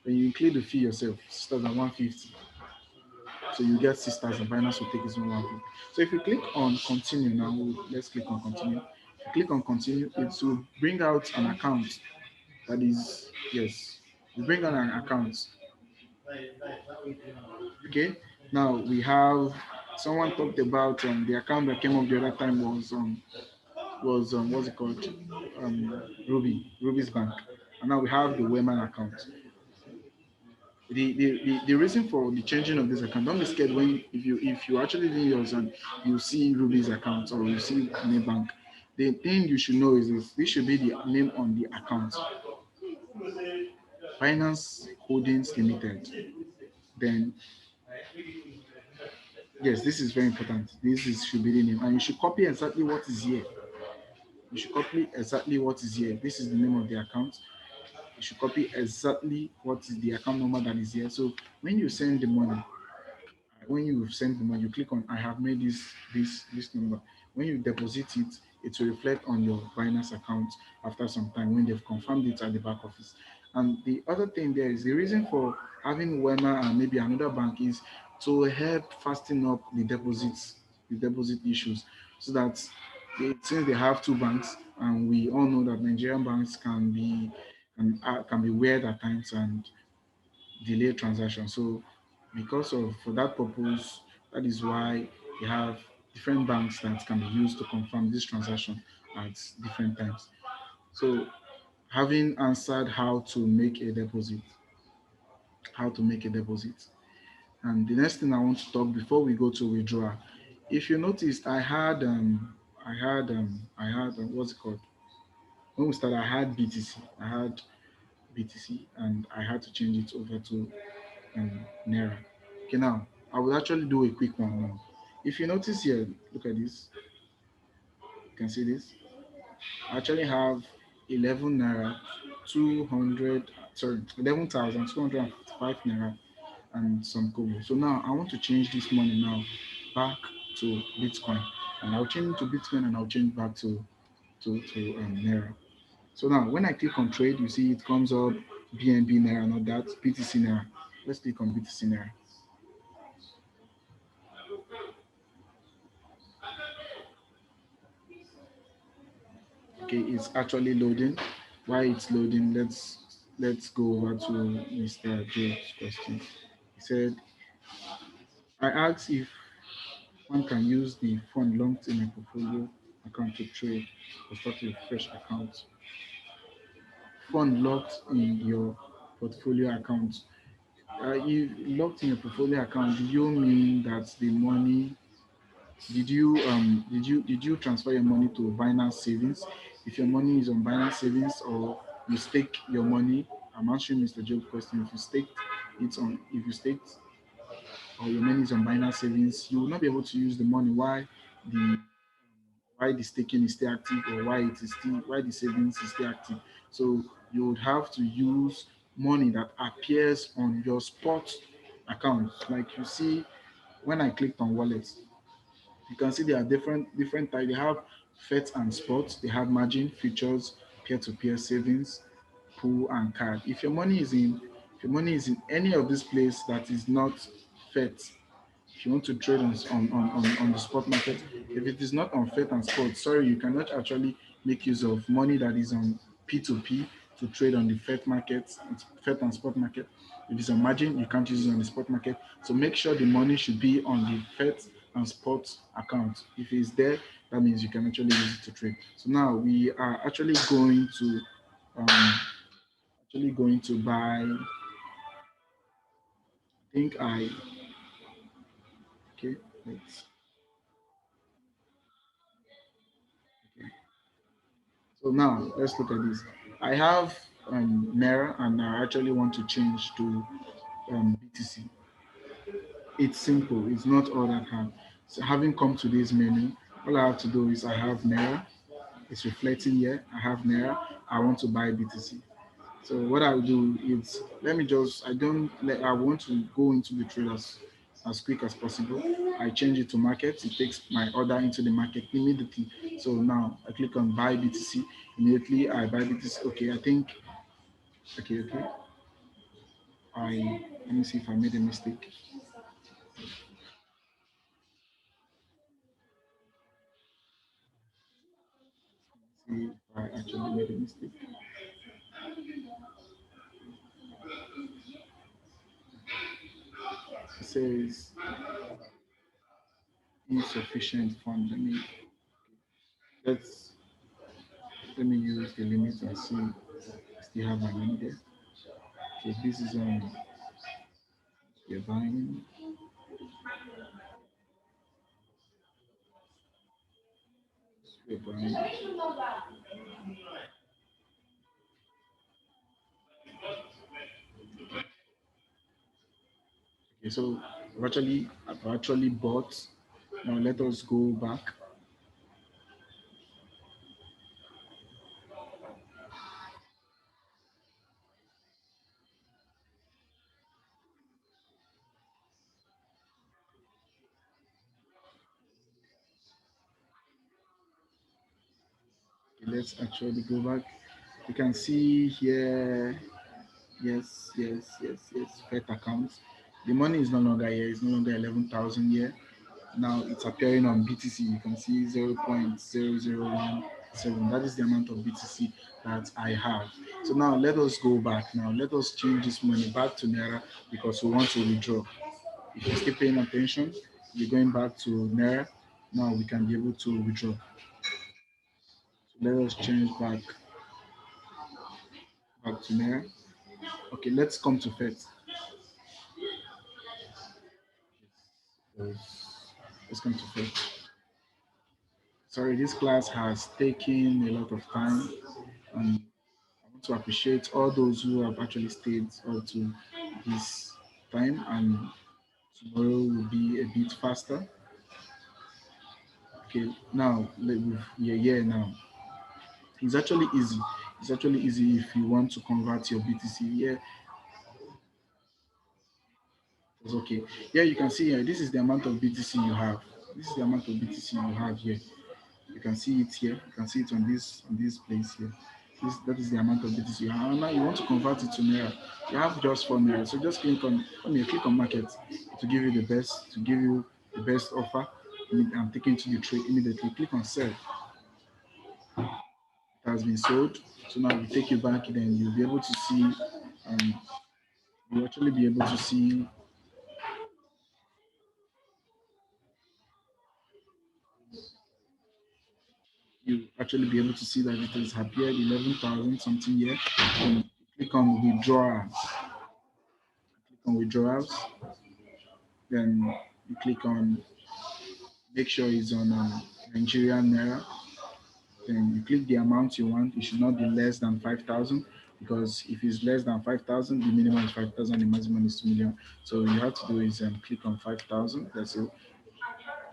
then you include the fee yourself, 6,150. So you get 6,000. Binance will take his own 150. So if you click on continue now, let's click on continue. If you click on continue, it will bring out an account that is, yes, we bring out an account. Okay. Now we have someone talked about the account that came up the other time was what's it called? Ruby's Bank. And now we have the Wayman account. The reason for the changing of this account, don't be scared when if you actually do yours and you see Ruby's account or you see Bank. The thing you should know is this should be the name on the account. Finance Holdings Limited. Then yes, this is very important. Should be the name, and you should copy exactly what is here. You should copy exactly what is here. This is the name of the account. You should copy exactly what is the account number that is here. So when you send the money, when you send the money, you click on I have made this number. When you deposit it, it will reflect on your Binance account after some time when they've confirmed it at the back office. And the other thing there is the reason for having Wema and maybe another bank is to help fasten up the deposit issues, so that since they have two banks, and we all know that Nigerian banks can be weird at times and delay transactions. So because of for that purpose, that is why we have different banks that can be used to confirm this transaction at different times. So having answered how to make a deposit. And the next thing I want to talk before we go to withdrawal, if you noticed, I had what's it called? When we started, I had BTC. I had BTC, and I had to change it over to Naira. Okay, now I will actually do a quick one now. If you notice here, look at this. You can see this. I actually have 11 Naira, 200, sorry, 11,255 Naira and some kobo. So now I want to change this money now back to Bitcoin, and I'll change it to Bitcoin, and I'll change back to Naira. So now when I click on trade, you see it comes up BNB Naira, not that BTC Naira. Let's click on BTC Naira. Okay, it's actually loading. While it's loading, let's go over to Mr. Joe's question. He said, I asked if one can use the fund locked in a portfolio account to trade or start a fresh account. Fund locked in your portfolio account. You locked in your portfolio account, do you mean that the money did you transfer your money to Binance savings? If your money is on Binance savings, or you stake your money, I'm answering Mr. Job's question. If you staked or your money is on Binance savings, you will not be able to use the money. The why the staking is still active, or why the savings is still active. So you would have to use money that appears on your spot account. Like you see, when I clicked on wallets, you can see there are different types. They have FET and spot. They have margin, futures, peer-to-peer savings, pool, and card. If your money is in any of these places that is not FET, if you want to trade on the spot market, if it is not on FET and spot, sorry, you cannot actually make use of money that is on P2P to trade on the FET market, FET and spot market. If it's on margin, you can't use it on the spot market. So make sure the money should be on the FET and spot account. If it's there, that means you can actually use it to trade. So now we are actually going to buy. I think I okay. Let's okay. So now let's look at this. I have Naira, and I actually want to change to BTC. It's simple. It's not all that hard. So having come to this menu, all I have to do is I have Naira. It's reflecting here. I have Naira. I want to buy BTC. So what I'll do is let me just I want to go into the trade as quick as possible. I change it to market. It takes my order into the market immediately. So now I click on buy BTC. Immediately I buy BTC. Okay, I think okay. Let me see if I made a mistake. See if I actually made a mistake. It says insufficient fund. Let's let me use the limit and see if I still have my money there. Okay, this is you're buying. You're buying. Okay, so I've actually bought. Now let us go back. Okay, let's actually go back. You can see here, yes, FET accounts. The money is no longer here. It's no longer 11,000 here. Now it's appearing on BTC. You can see 0.0017. That is the amount of BTC that I have. So now let us go back. Now let us change this money back to Naira because we want to withdraw. If you're still paying attention, we're going back to Naira. Now we can be able to withdraw. So let us change back to Naira. Okay, let's come to FET. Let's come to FET. Sorry, this class has taken a lot of time, and I want to appreciate all those who have actually stayed up to this time, and tomorrow will be a bit faster. Okay, now we are here now. It's actually easy. It's actually easy if you want to convert your BTC. Yeah, it's okay. Yeah, you can see here. This is the amount of BTC you have. This is the amount of BTC you have here. You can see it here. You can see it on this place here. That is the amount of BTC you have. And now you want to convert it to Naira. You have just 4 Naira. So just click on market to give you the best offer. I'm taking to the trade immediately. Click on sell. It has been sold. So now we take you back, then you'll be able to see, you'll actually be able to see, you actually be able to see that it has appeared 11,000 something here. And click on withdrawals. Click on withdrawals. Then you click on, make sure it's on Nigerian Naira. Then you click the amount you want. It should not be less than 5,000 because if it's less than 5,000, the minimum is 5,000, the maximum is 2 million. So you have to do is click on 5,000. That's it.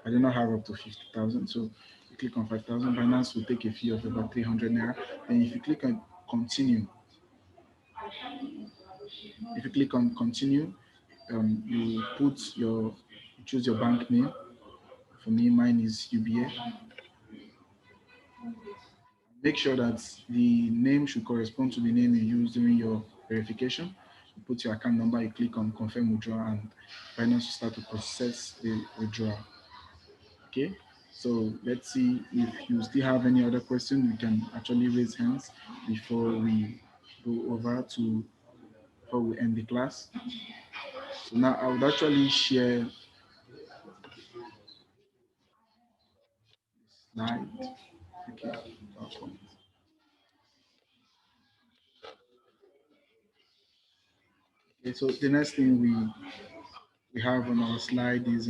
I do not have up to 50,000. So you click on 5,000. Binance will take a fee of about 300 Naira. Then if you click on continue, if you click on continue, you choose your bank name. For me, mine is UBA. Make sure that the name should correspond to the name you use during your verification. You put your account number, you click on confirm withdrawal, and Binance will start to process the withdrawal. Okay, so let's see if you still have any other question. You can actually raise hands before we go over to before we end the class. So now I would actually share slide. Okay, welcome. Okay, so the next thing we have on our slide is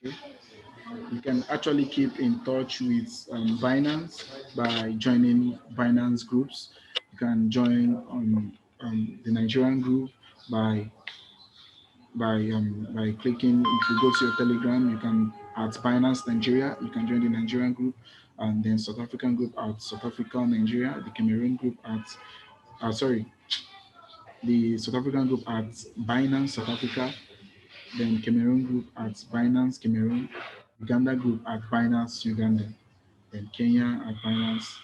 okay, you can actually keep in touch with Binance by joining Binance groups. You can join on the Nigerian group by by clicking. If you go to your Telegram, you can at Binance Nigeria. You can join the Nigerian group, and then South African group at South Africa Nigeria. The Cameroon group at the South African group at Binance South Africa. Then Cameroon group at Binance Cameroon. Uganda group at Binance Uganda. Then Kenya at Binance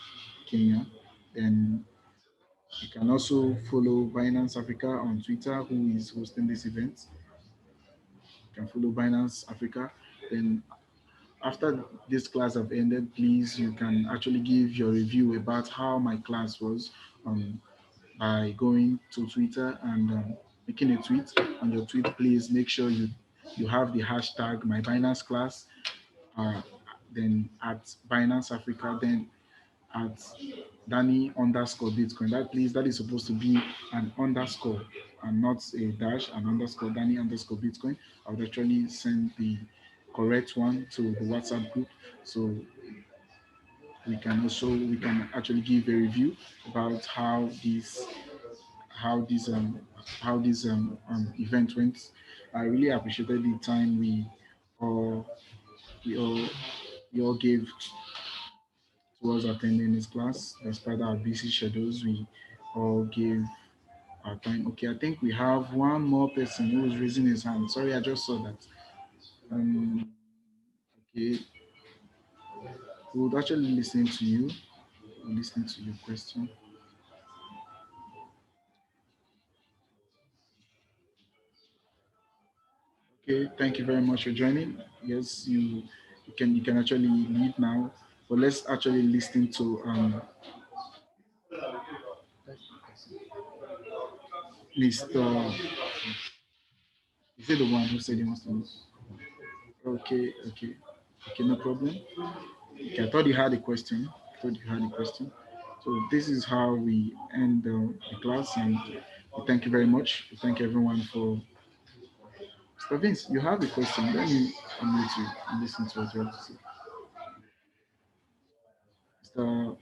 Kenya. Then you can also follow Binance Africa on Twitter, who is hosting this event. You can follow Binance Africa. Then after this class have ended, please, you can actually give your review about how my class was by going to Twitter and making a tweet. On your tweet, please make sure you have the hashtag my Binance class, uh, then at Binance Africa, then at Danny underscore Bitcoin. That is supposed to be an underscore and not a dash, an underscore Danny underscore Bitcoin. I would actually send the correct one to the WhatsApp group. So we can actually give a review about how this event went. I really appreciated the time all we all we all gave towards attending this class. Despite our busy schedules, we all gave our time. Okay, I think we have one more person who is raising his hand. Sorry, I just saw that. Okay, we would actually listen to you. We'll listen to your question. Okay, thank you very much for joining. Yes, you can actually leave now, but let's actually listen to Mr. Is it the one who said he wants to move? Okay, okay, okay, no problem. Okay, I thought you had a question. I thought you had a question. So this is how we end the class, and we thank you very much. We thank everyone for. Mr. Vince, you have a question. Let me unmute you and listen to what you have to say. Mr.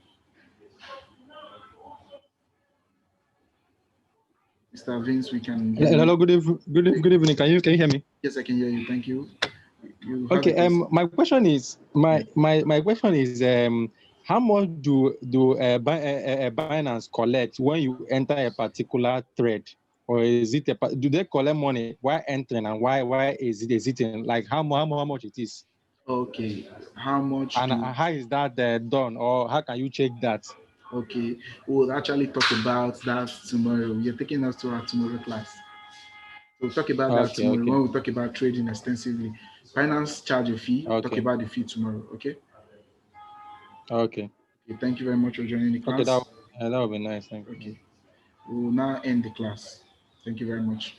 Mr. Vince, we can hear Hello, you. good evening. Can you hear me? Yes, I can hear you. Thank you. You have a Okay. question. My question is my question is how much do Binance collect when you enter a particular thread, or is it do they collect money while entering, and why is it in, like how much it is, Okay, how much and do? how is that done, or how can you check that? Okay, we'll actually talk about that tomorrow. You're taking us to our tomorrow class. We'll talk about that Okay, tomorrow okay, when we talk about trading extensively. Finance charge a fee. We'll talk okay, about the fee tomorrow. Okay. okay, Okay. Thank you very much for joining the okay. That class. that would be nice. Thank you. Okay. We will now end the class. Thank you very much.